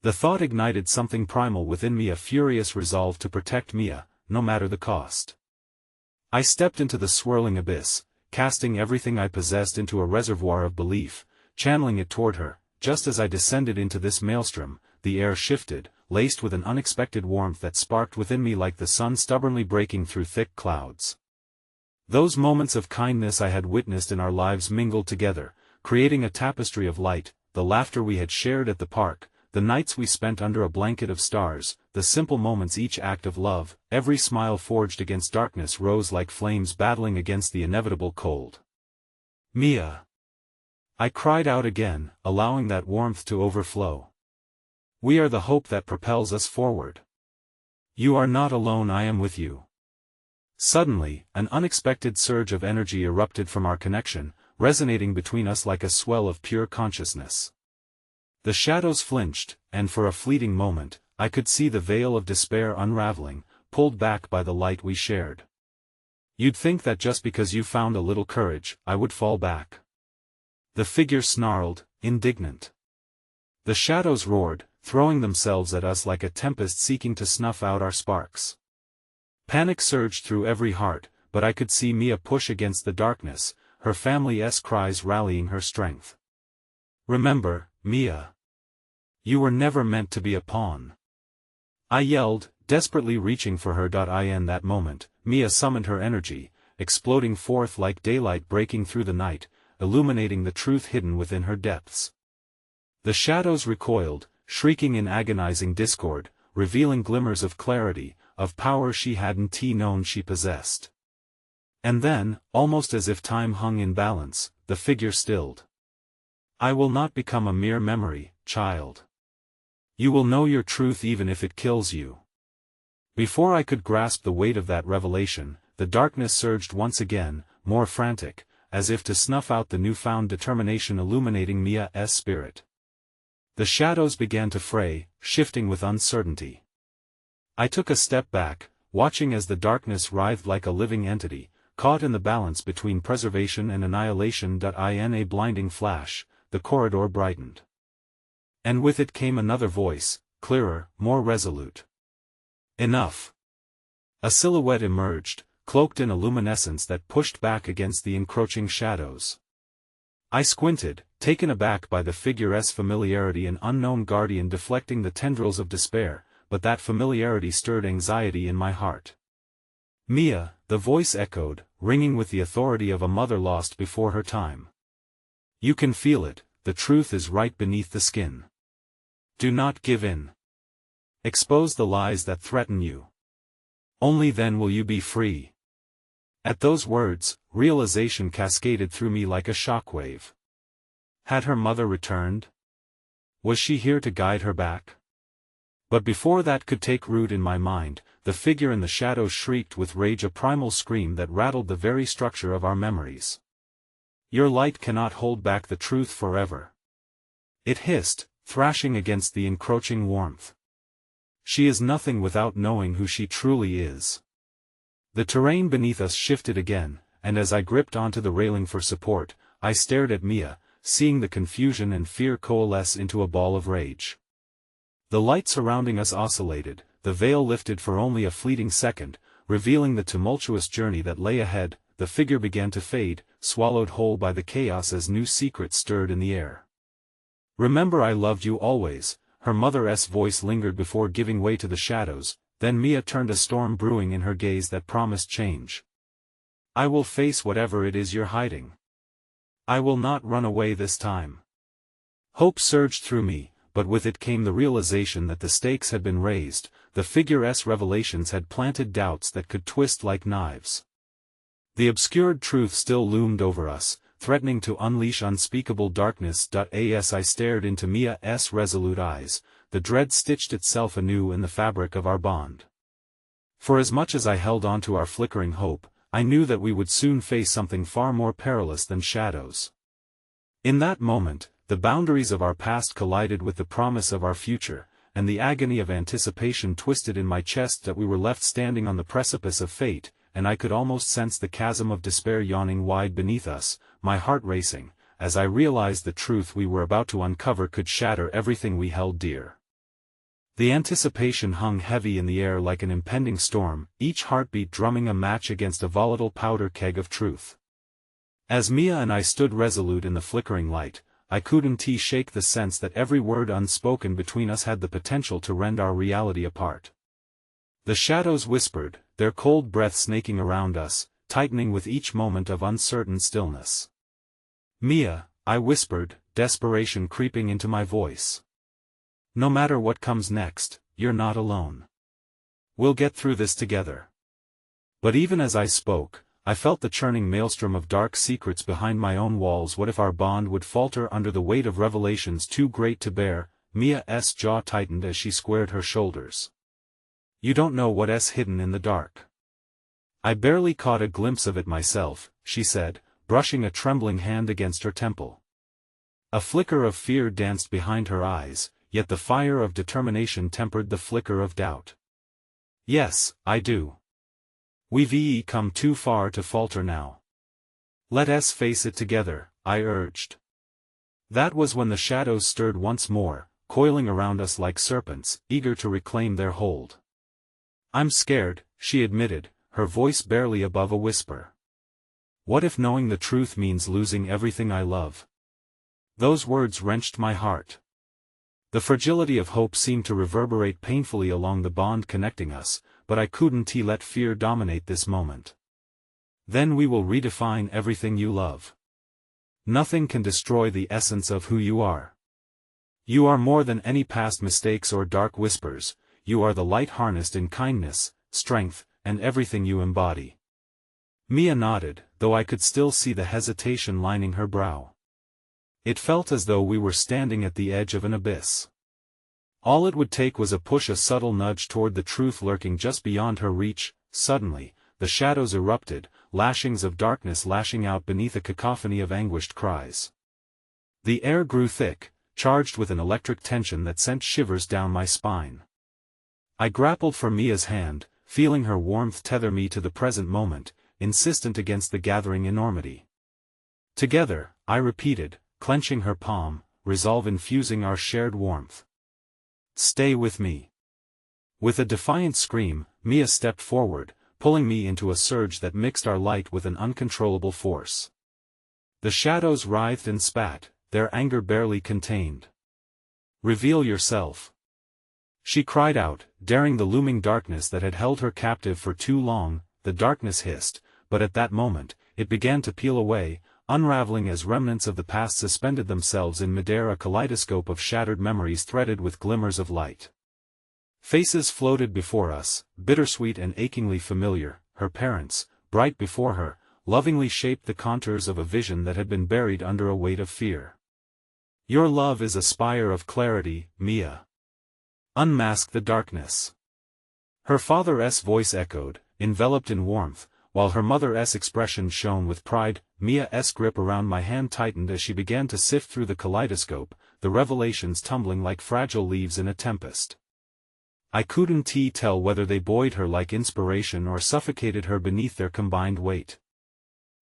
The thought ignited something primal within me, a furious resolve to protect Mia, no matter the cost. I stepped into the swirling abyss, casting everything I possessed into a reservoir of belief, channeling it toward her. Just as I descended into this maelstrom, the air shifted, laced with an unexpected warmth that sparked within me like the sun stubbornly breaking through thick clouds. Those moments of kindness I had witnessed in our lives mingled together, creating a tapestry of light, the laughter we had shared at the park, the nights we spent under a blanket of stars, the simple moments, each act of love, every smile forged against darkness rose like flames battling against the inevitable cold. Mia! I cried out again, allowing that warmth to overflow. We are the hope that propels us forward. You are not alone, I am with you. Suddenly, an unexpected surge of energy erupted from our connection, resonating between us like a swell of pure consciousness. The shadows flinched, and for a fleeting moment, I could see the veil of despair unraveling, pulled back by the light we shared. You'd think that just because you found a little courage, I would fall back. The figure snarled, indignant. The shadows roared, throwing themselves at us like a tempest seeking to snuff out our sparks. Panic surged through every heart, but I could see Mia push against the darkness, her family's cries rallying her strength. Remember, Mia. You were never meant to be a pawn. I yelled, desperately reaching for her. In that moment, Mia summoned her energy, exploding forth like daylight breaking through the night, illuminating the truth hidden within her depths. The shadows recoiled, shrieking in agonizing discord, revealing glimmers of clarity, of power she hadn't known she possessed. And then, almost as if time hung in balance, the figure stilled. I will not become a mere memory, child. You will know your truth even if it kills you. Before I could grasp the weight of that revelation, the darkness surged once again, more frantic, as if to snuff out the newfound determination illuminating Mia's spirit. The shadows began to fray, shifting with uncertainty. I took a step back, watching as the darkness writhed like a living entity, caught in the balance between preservation and annihilation. In a blinding flash, the corridor brightened. And with it came another voice, clearer, more resolute. Enough. A silhouette emerged, cloaked in a luminescence that pushed back against the encroaching shadows. I squinted, taken aback by the figure's familiarity, an unknown guardian deflecting the tendrils of despair, but that familiarity stirred anxiety in my heart. Mia, the voice echoed, ringing with the authority of a mother lost before her time. You can feel it, the truth is right beneath the skin. Do not give in. Expose the lies that threaten you. Only then will you be free. At those words, realization cascaded through me like a shockwave. Had her mother returned? Was she here to guide her back? But before that could take root in my mind, the figure in the shadows shrieked with rage, a primal scream that rattled the very structure of our memories. Your light cannot hold back the truth forever. It hissed, thrashing against the encroaching warmth. She is nothing without knowing who she truly is. The terrain beneath us shifted again, and as I gripped onto the railing for support, I stared at Mia, seeing the confusion and fear coalesce into a ball of rage. The light surrounding us oscillated, the veil lifted for only a fleeting second, revealing the tumultuous journey that lay ahead. The figure began to fade, swallowed whole by the chaos as new secrets stirred in the air. Remember, I loved you always. Her mother's voice lingered before giving way to the shadows, then Mia turned, a storm brewing in her gaze that promised change. I will face whatever it is you're hiding. I will not run away this time. Hope surged through me, but with it came the realization that the stakes had been raised. The figure's revelations had planted doubts that could twist like knives. The obscured truth still loomed over us, threatening to unleash unspeakable darkness. As I stared into Mia's resolute eyes, the dread stitched itself anew in the fabric of our bond. For as much as I held on to our flickering hope, I knew that we would soon face something far more perilous than shadows. In that moment, the boundaries of our past collided with the promise of our future, and the agony of anticipation twisted in my chest. That we were left standing on the precipice of fate, and I could almost sense the chasm of despair yawning wide beneath us, my heart racing, as I realized the truth we were about to uncover could shatter everything we held dear. The anticipation hung heavy in the air like an impending storm, each heartbeat drumming a match against a volatile powder keg of truth. As Mia and I stood resolute in the flickering light, I couldn't shake the sense that every word unspoken between us had the potential to rend our reality apart. The shadows whispered, their cold breath snaking around us, tightening with each moment of uncertain stillness. "Mia," I whispered, desperation creeping into my voice. "No matter what comes next, you're not alone. We'll get through this together." But even as I spoke, I felt the churning maelstrom of dark secrets behind my own walls. What if our bond would falter under the weight of revelations too great to bear? Mia's jaw tightened as she squared her shoulders. "You don't know what's hidden in the dark." "I barely caught a glimpse of it myself," she said, brushing a trembling hand against her temple. A flicker of fear danced behind her eyes, yet the fire of determination tempered the flicker of doubt. "Yes, I do. We've come too far to falter now. Let's face it together," I urged. That was when the shadows stirred once more, coiling around us like serpents, eager to reclaim their hold. "I'm scared," she admitted, her voice barely above a whisper. "What if knowing the truth means losing everything I love?" Those words wrenched my heart. The fragility of hope seemed to reverberate painfully along the bond connecting us, but I couldn't let fear dominate this moment. "Then we will redefine everything you love. Nothing can destroy the essence of who you are. You are more than any past mistakes or dark whispers, you are the light harnessed in kindness, strength, and everything you embody." Mia nodded, though I could still see the hesitation lining her brow. It felt as though we were standing at the edge of an abyss. All it would take was a subtle nudge toward the truth lurking just beyond her reach. Suddenly, the shadows erupted, lashings of darkness lashing out beneath a cacophony of anguished cries. The air grew thick, charged with an electric tension that sent shivers down my spine. I grappled for Mia's hand, feeling her warmth tether me to the present moment, insistent against the gathering enormity. "Together," I repeated, clenching her palm, resolve infusing our shared warmth. "Stay with me." With a defiant scream, Mia stepped forward, pulling me into a surge that mixed our light with an uncontrollable force. The shadows writhed and spat, their anger barely contained. "Reveal yourself," she cried out, daring the looming darkness that had held her captive for too long. The darkness hissed, but at that moment, it began to peel away, unraveling as remnants of the past suspended themselves in midair, a kaleidoscope of shattered memories threaded with glimmers of light. Faces floated before us, bittersweet and achingly familiar. Her parents, bright before her, lovingly shaped the contours of a vision that had been buried under a weight of fear. "Your love is a spire of clarity, Mia. Unmask the darkness." Her father's voice echoed, enveloped in warmth, while her mother's expression shone with pride. Mia's grip around my hand tightened as she began to sift through the kaleidoscope, the revelations tumbling like fragile leaves in a tempest. I couldn't tell whether they buoyed her like inspiration or suffocated her beneath their combined weight.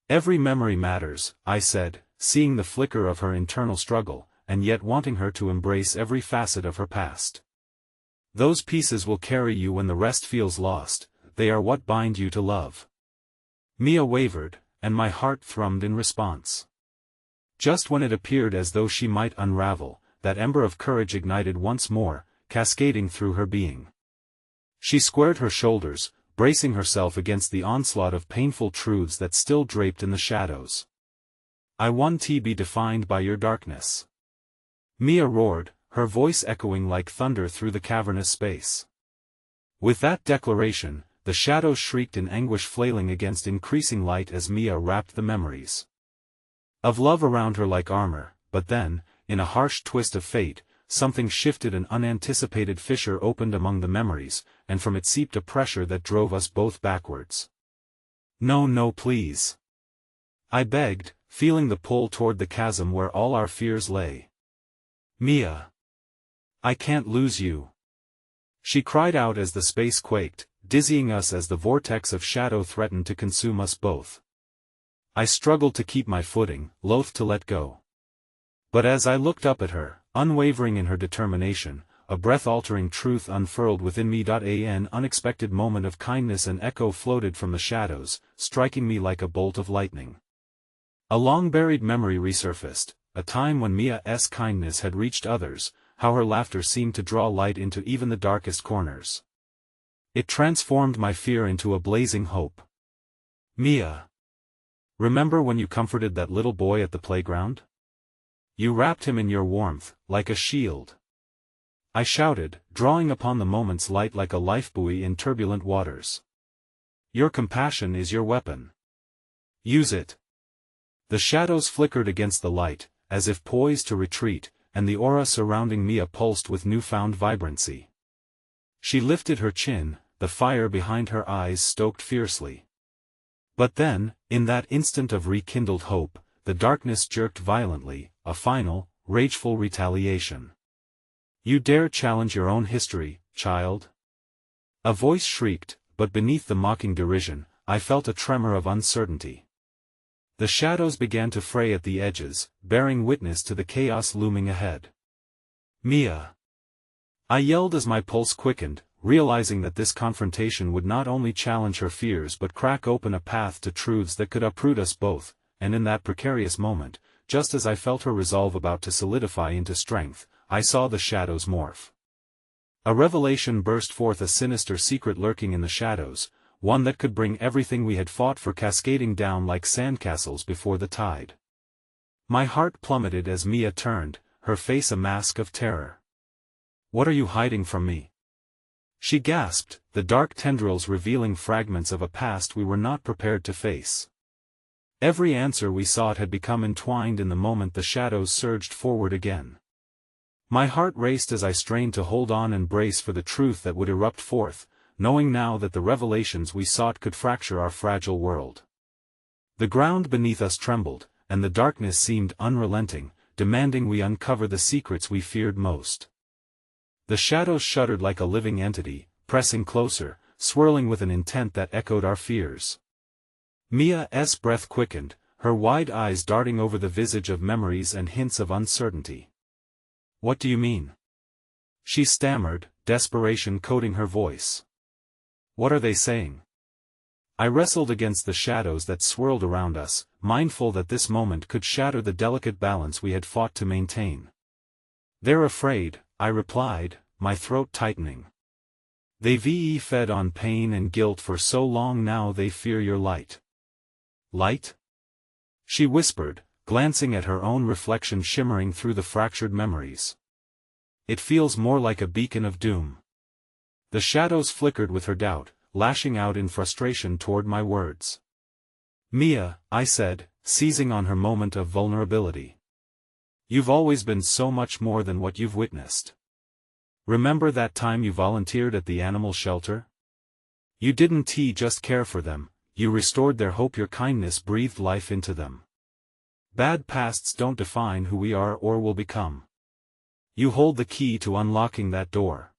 "Every memory matters," I said, seeing the flicker of her internal struggle, and yet wanting her to embrace every facet of her past. "Those pieces will carry you when the rest feels lost, they are what bind you to love." Mia wavered, and my heart thrummed in response. Just when it appeared as though she might unravel, that ember of courage ignited once more, cascading through her being. She squared her shoulders, bracing herself against the onslaught of painful truths that still draped in the shadows. "I want to be defined by your darkness," Mia roared, her voice echoing like thunder through the cavernous space. With that declaration, the shadows shrieked in anguish, flailing against increasing light as Mia wrapped the memories of love around her like armor. But then, in a harsh twist of fate, something shifted. An unanticipated fissure opened among the memories, and from it seeped a pressure that drove us both backwards. No, please," I begged, feeling the pull toward the chasm where all our fears lay. "Mia, I can't lose you," she cried out as the space quaked, dizzying us as the vortex of shadow threatened to consume us both. I struggled to keep my footing, loath to let go. But as I looked up at her, unwavering in her determination, a breath-altering truth unfurled within me. An unexpected moment of kindness and echo floated from the shadows, striking me like a bolt of lightning. A long-buried memory resurfaced, a time when Mia's kindness had reached others, how her laughter seemed to draw light into even the darkest corners. It transformed my fear into a blazing hope. Mia. Remember when you comforted that little boy at the playground? You wrapped him in your warmth, like a shield. I shouted, drawing upon the moment's light like a lifebuoy in turbulent waters. Your compassion is your weapon. Use it. The shadows flickered against the light, as if poised to retreat, and the aura surrounding Mia pulsed with newfound vibrancy. She lifted her chin, the fire behind her eyes stoked fiercely. But then, in that instant of rekindled hope, the darkness jerked violently, a final, rageful retaliation. You dare challenge your own history, child? A voice shrieked, but beneath the mocking derision, I felt a tremor of uncertainty. The shadows began to fray at the edges, bearing witness to the chaos looming ahead. Mia! I yelled as my pulse quickened, realizing that this confrontation would not only challenge her fears but crack open a path to truths that could uproot us both, and in that precarious moment, just as I felt her resolve about to solidify into strength, I saw the shadows morph. A revelation burst forth, a sinister secret lurking in the shadows, one that could bring everything we had fought for cascading down like sandcastles before the tide. My heart plummeted as Mia turned, her face a mask of terror. What are you hiding from me? She gasped, the dark tendrils revealing fragments of a past we were not prepared to face. Every answer we sought had become entwined in the moment the shadows surged forward again. My heart raced as I strained to hold on and brace for the truth that would erupt forth, knowing now that the revelations we sought could fracture our fragile world. The ground beneath us trembled, and the darkness seemed unrelenting, demanding we uncover the secrets we feared most. The shadows shuddered like a living entity, pressing closer, swirling with an intent that echoed our fears. Mia's breath quickened, her wide eyes darting over the visage of memories and hints of uncertainty. What do you mean? She stammered, desperation coating her voice. What are they saying? I wrestled against the shadows that swirled around us, mindful that this moment could shatter the delicate balance we had fought to maintain. They're afraid, I replied, my throat tightening. They've fed on pain and guilt for so long now they fear your light. Light? She whispered, glancing at her own reflection shimmering through the fractured memories. It feels more like a beacon of doom. The shadows flickered with her doubt, lashing out in frustration toward my words. Mia, I said, seizing on her moment of vulnerability. You've always been so much more than what you've witnessed. Remember that time you volunteered at the animal shelter? You didn't just care for them, you restored their hope. Your kindness breathed life into them. Bad pasts don't define who we are or will become. You hold the key to unlocking that door.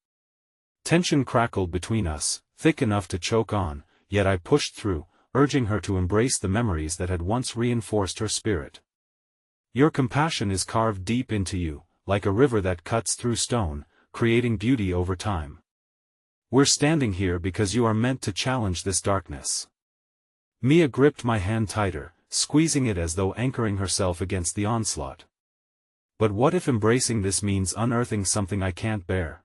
Tension crackled between us, thick enough to choke on, yet I pushed through, urging her to embrace the memories that had once reinforced her spirit. Your compassion is carved deep into you, like a river that cuts through stone, creating beauty over time. We're standing here because you are meant to challenge this darkness. Mia gripped my hand tighter, squeezing it as though anchoring herself against the onslaught. But what if embracing this means unearthing something I can't bear?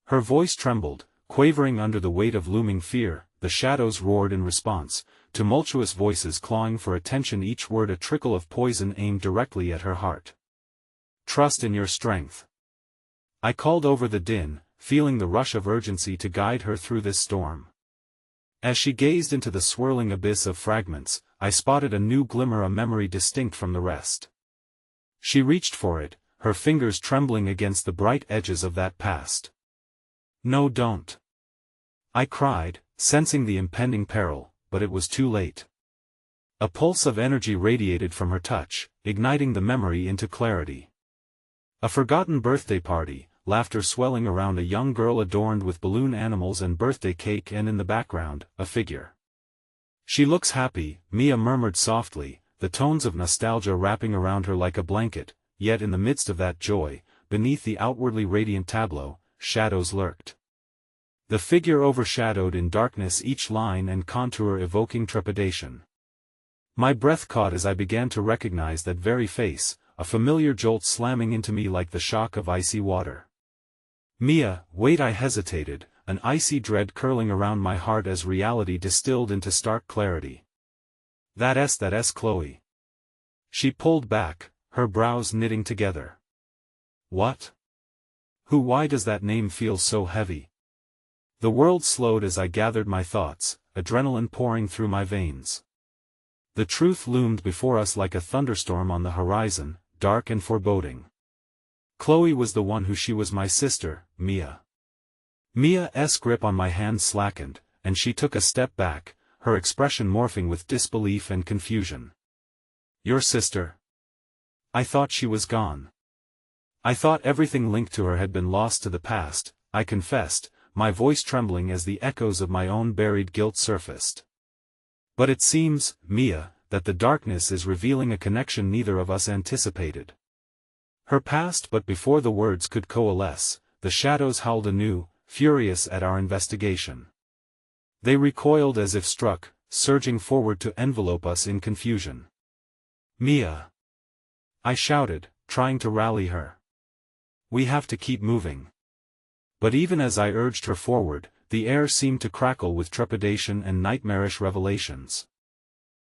Her voice trembled, quavering under the weight of looming fear. The shadows roared in response, tumultuous voices clawing for attention, each word a trickle of poison aimed directly at her heart. Trust in your strength. I called over the din, feeling the rush of urgency to guide her through this storm. As she gazed into the swirling abyss of fragments, I spotted a new glimmer, a memory distinct from the rest. She reached for it, her fingers trembling against the bright edges of that past. No, don't. I cried, sensing the impending peril, but it was too late. A pulse of energy radiated from her touch, igniting the memory into clarity. A forgotten birthday party, laughter swelling around a young girl adorned with balloon animals and birthday cake, and in the background, a figure. She looks happy, Mia murmured softly, the tones of nostalgia wrapping around her like a blanket, yet in the midst of that joy, beneath the outwardly radiant tableau, shadows lurked. The figure overshadowed in darkness, each line and contour evoking trepidation. My breath caught as I began to recognize that very face, a familiar jolt slamming into me like the shock of icy water. Mia, wait, I hesitated, an icy dread curling around my heart as reality distilled into stark clarity. That's Chloe. She pulled back, her brows knitting together. What? Who? Why does that name feel so heavy? The world slowed as I gathered my thoughts, adrenaline pouring through my veins. The truth loomed before us like a thunderstorm on the horizon, dark and foreboding. Chloe was the one who she was my sister, Mia. Mia's grip on my hand slackened, and she took a step back, her expression morphing with disbelief and confusion. Your sister? I thought she was gone. I thought everything linked to her had been lost to the past, I confessed, my voice trembling as the echoes of my own buried guilt surfaced. But it seems, Mia, that the darkness is revealing a connection neither of us anticipated. Her past, but before the words could coalesce, the shadows howled anew, furious at our investigation. They recoiled as if struck, surging forward to envelope us in confusion. Mia! I shouted, trying to rally her. We have to keep moving. But even as I urged her forward, the air seemed to crackle with trepidation and nightmarish revelations.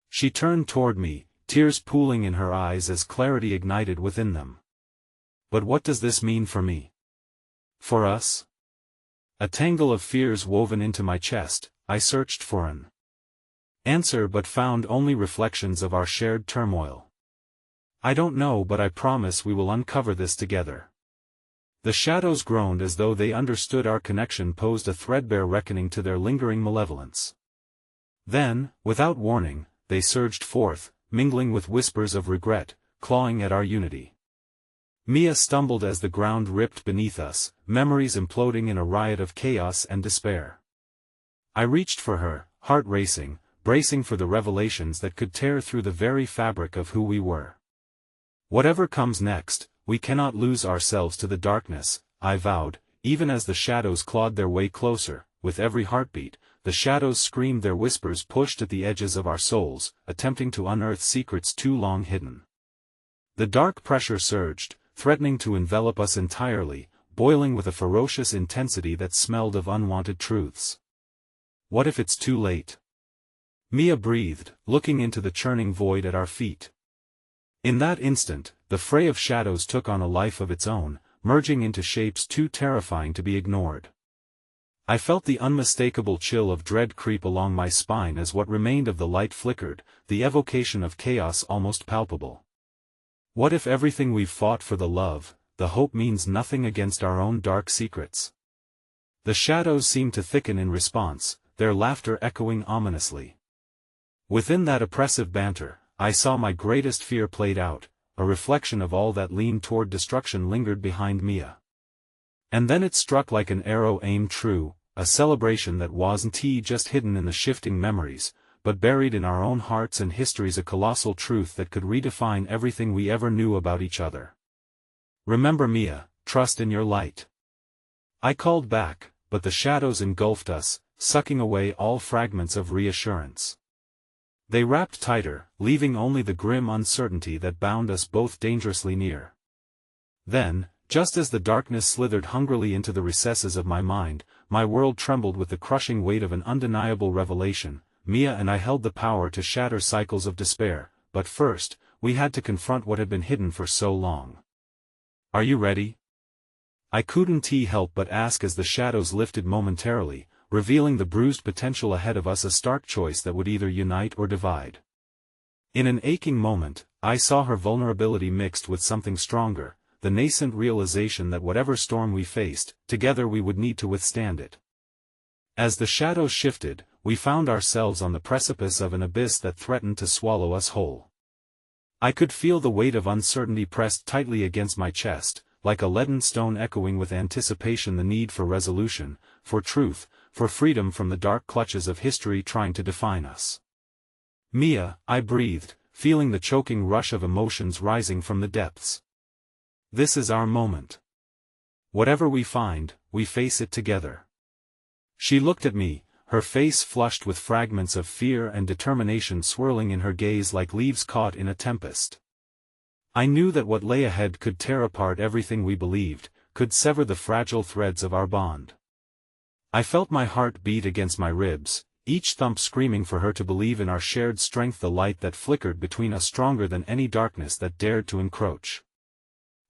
She turned toward me, tears pooling in her eyes as clarity ignited within them. But what does this mean for me? For us? A tangle of fears woven into my chest, I searched for an answer but found only reflections of our shared turmoil. I don't know, but I promise we will uncover this together. The shadows groaned as though they understood our connection posed a threadbare reckoning to their lingering malevolence. Then, without warning, they surged forth, mingling with whispers of regret, clawing at our unity. Mia stumbled as the ground ripped beneath us, memories imploding in a riot of chaos and despair. I reached for her, heart racing, bracing for the revelations that could tear through the very fabric of who we were. Whatever comes next, we cannot lose ourselves to the darkness, I vowed, even as the shadows clawed their way closer. With every heartbeat, the shadows screamed, their whispers pushed at the edges of our souls, attempting to unearth secrets too long hidden. The dark pressure surged, threatening to envelop us entirely, boiling with a ferocious intensity that smelled of unwanted truths. What if it's too late? Mia breathed, looking into the churning void at our feet. In that instant, the fray of shadows took on a life of its own, merging into shapes too terrifying to be ignored. I felt the unmistakable chill of dread creep along my spine as what remained of the light flickered, the evocation of chaos almost palpable. What if everything we've fought for, the love, the hope, means nothing against our own dark secrets? The shadows seemed to thicken in response, their laughter echoing ominously. Within that oppressive banter, I saw my greatest fear played out, a reflection of all that leaned toward destruction lingered behind Mia. And then it struck like an arrow aimed true, a celebration that wasn't just hidden in the shifting memories, but buried in our own hearts and histories, a colossal truth that could redefine everything we ever knew about each other. Remember, Mia, trust in your light. I called back, but the shadows engulfed us, sucking away all fragments of reassurance. They wrapped tighter, leaving only the grim uncertainty that bound us both dangerously near. Then, just as the darkness slithered hungrily into the recesses of my mind, my world trembled with the crushing weight of an undeniable revelation. Mia and I held the power to shatter cycles of despair, but first, we had to confront what had been hidden for so long. Are you ready? I couldn't help but ask as the shadows lifted momentarily, revealing the bruised potential ahead of us, a stark choice that would either unite or divide. In an aching moment, I saw her vulnerability mixed with something stronger, the nascent realization that whatever storm we faced, together we would need to withstand it. As the shadows shifted, we found ourselves on the precipice of an abyss that threatened to swallow us whole. I could feel the weight of uncertainty pressed tightly against my chest, like a leaden stone echoing with anticipation, the need for resolution, for truth, for freedom from the dark clutches of history trying to define us. Mia, I breathed, feeling the choking rush of emotions rising from the depths. This is our moment. Whatever we find, we face it together. She looked at me, her face flushed with fragments of fear and determination swirling in her gaze like leaves caught in a tempest. I knew that what lay ahead could tear apart everything we believed, could sever the fragile threads of our bond. I felt my heart beat against my ribs, each thump screaming for her to believe in our shared strength, the light that flickered between us stronger than any darkness that dared to encroach.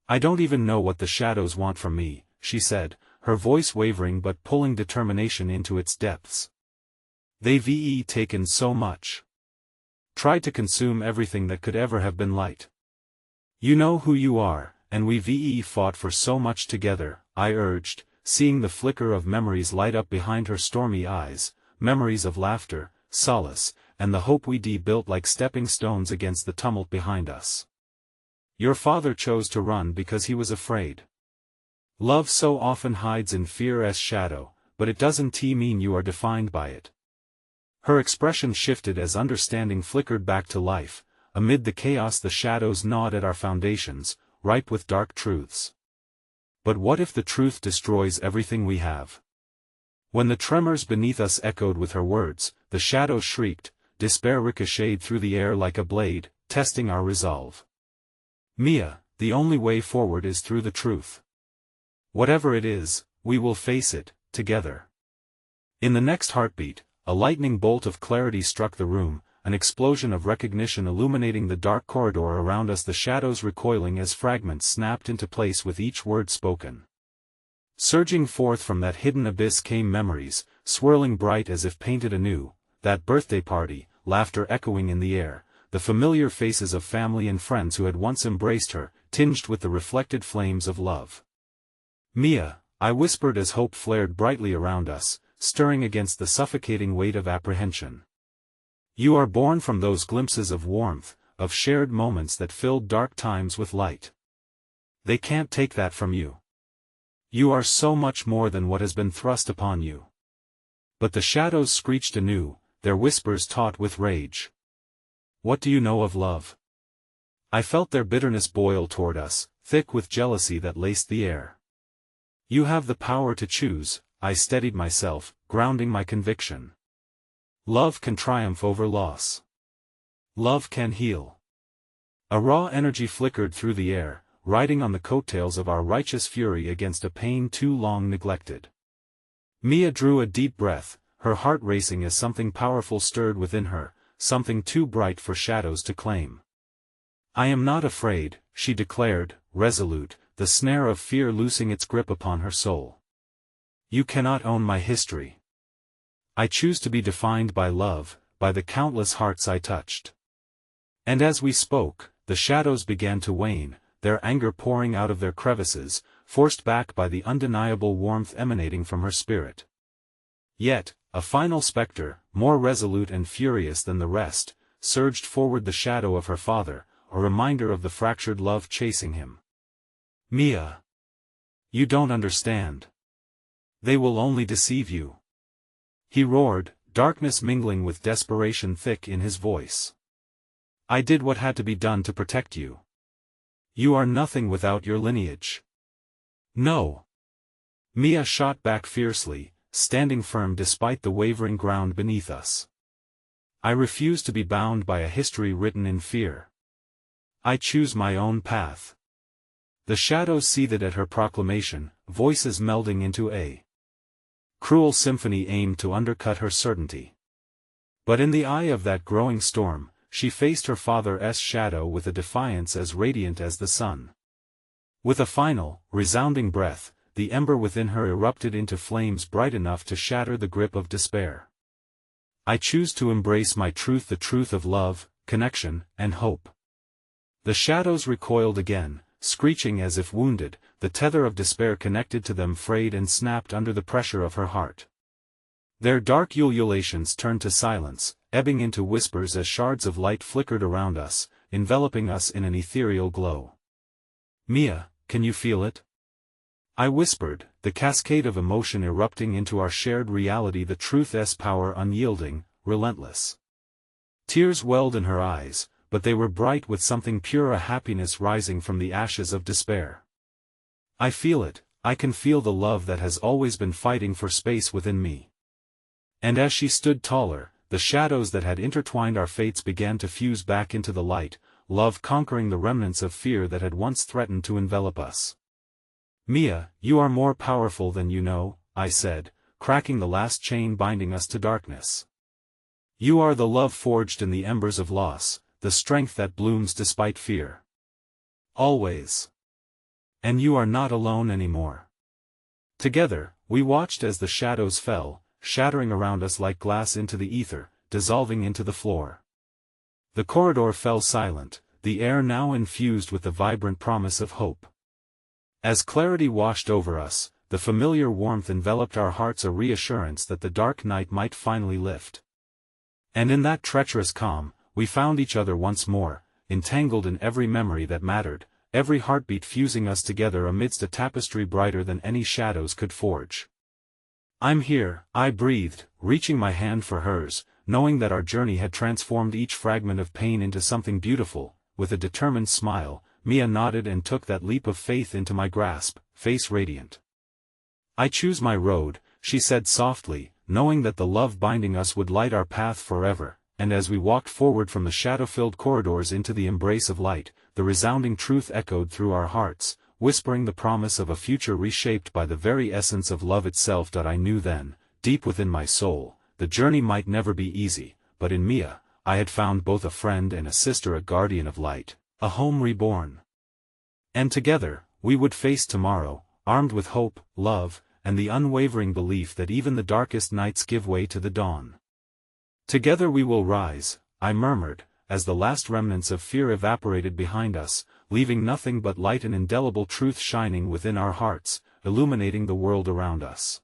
I don't even know what the shadows want from me, she said, her voice wavering but pulling determination into its depths. They've taken so much. Tried to consume everything that could ever have been light. You know who you are, and we've fought for so much together, I urged, seeing the flicker of memories light up behind her stormy eyes, memories of laughter, solace, and the hope we'd built like stepping stones against the tumult behind us. Your father chose to run because he was afraid. Love so often hides in fear's shadow, but it doesn't mean you are defined by it. Her expression shifted as understanding flickered back to life. Amid the chaos the shadows gnawed at our foundations, ripe with dark truths. But what if the truth destroys everything we have? When the tremors beneath us echoed with her words, the shadows shrieked, despair ricocheted through the air like a blade, testing our resolve. Mia, the only way forward is through the truth. Whatever it is, we will face it, together. In the next heartbeat, a lightning bolt of clarity struck the room, an explosion of recognition illuminating the dark corridor around us, the shadows recoiling as fragments snapped into place with each word spoken. Surging forth from that hidden abyss came memories, swirling bright as if painted anew, that birthday party, laughter echoing in the air, the familiar faces of family and friends who had once embraced her, tinged with the reflected flames of love. Mia, I whispered as hope flared brightly around us, stirring against the suffocating weight of apprehension. You are born from those glimpses of warmth, of shared moments that filled dark times with light. They can't take that from you. You are so much more than what has been thrust upon you. But the shadows screeched anew, their whispers taut with rage. What do you know of love? I felt their bitterness boil toward us, thick with jealousy that laced the air. You have the power to choose, I steadied myself, grounding my conviction. Love can triumph over loss. Love can heal. A raw energy flickered through the air, riding on the coattails of our righteous fury against a pain too long neglected. Mia drew a deep breath, her heart racing as something powerful stirred within her, something too bright for shadows to claim. I am not afraid, she declared, resolute, the snare of fear loosing its grip upon her soul. You cannot own my history. I choose to be defined by love, by the countless hearts I touched. And as we spoke, the shadows began to wane, their anger pouring out of their crevices, forced back by the undeniable warmth emanating from her spirit. Yet, a final specter, more resolute and furious than the rest, surged forward, the shadow of her father, a reminder of the fractured love chasing him. Mia! You don't understand. They will only deceive you. He roared, darkness mingling with desperation thick in his voice. I did what had to be done to protect you. You are nothing without your lineage. No. Mia shot back fiercely, standing firm despite the wavering ground beneath us. I refuse to be bound by a history written in fear. I choose my own path. The shadows seethed at her proclamation, voices melding into a cruel symphony aimed to undercut her certainty. But in the eye of that growing storm, she faced her father's shadow with a defiance as radiant as the sun. With a final, resounding breath, the ember within her erupted into flames bright enough to shatter the grip of despair. I choose to embrace my truth, the truth of love, connection, and hope. The shadows recoiled again, screeching as if wounded, the tether of despair connected to them frayed and snapped under the pressure of her heart. Their dark ululations turned to silence, ebbing into whispers as shards of light flickered around us, enveloping us in an ethereal glow. Mia, can you feel it? I whispered, the cascade of emotion erupting into our shared reality, the truth's power unyielding, relentless. Tears welled in her eyes, but they were bright with something pure, a happiness rising from the ashes of despair. I feel it, I can feel the love that has always been fighting for space within me." And as she stood taller, the shadows that had intertwined our fates began to fuse back into the light, love conquering the remnants of fear that had once threatened to envelop us. "Mia, you are more powerful than you know," I said, cracking the last chain binding us to darkness. "You are the love forged in the embers of loss, the strength that blooms despite fear. Always. And you are not alone anymore." Together, we watched as the shadows fell, shattering around us like glass into the ether, dissolving into the floor. The corridor fell silent, the air now infused with the vibrant promise of hope. As clarity washed over us, the familiar warmth enveloped our hearts, a reassurance that the dark night might finally lift. And in that treacherous calm, we found each other once more, entangled in every memory that mattered, every heartbeat fusing us together amidst a tapestry brighter than any shadows could forge. "I'm here," I breathed, reaching my hand for hers, knowing that our journey had transformed each fragment of pain into something beautiful. With a determined smile, Mia nodded and took that leap of faith into my grasp, face radiant. "I choose my road," she said softly, knowing that the love binding us would light our path forever, and as we walked forward from the shadow-filled corridors into the embrace of light, the resounding truth echoed through our hearts, whispering the promise of a future reshaped by the very essence of love itself. I knew then, deep within my soul, the journey might never be easy, but in Mia, I had found both a friend and a sister, a guardian of light, a home reborn. And together, we would face tomorrow, armed with hope, love, and the unwavering belief that even the darkest nights give way to the dawn. "Together we will rise," I murmured, as the last remnants of fear evaporated behind us, leaving nothing but light and indelible truth shining within our hearts, illuminating the world around us.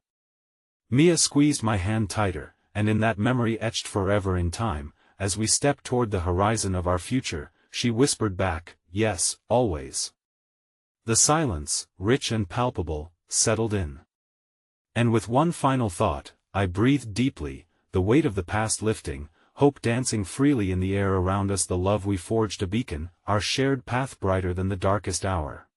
Mia squeezed my hand tighter, and in that memory etched forever in time, as we stepped toward the horizon of our future, she whispered back, "Yes, always." The silence, rich and palpable, settled in. And with one final thought, I breathed deeply, the weight of the past lifting, hope dancing freely in the air around us, the love we forged a beacon, our shared path brighter than the darkest hour.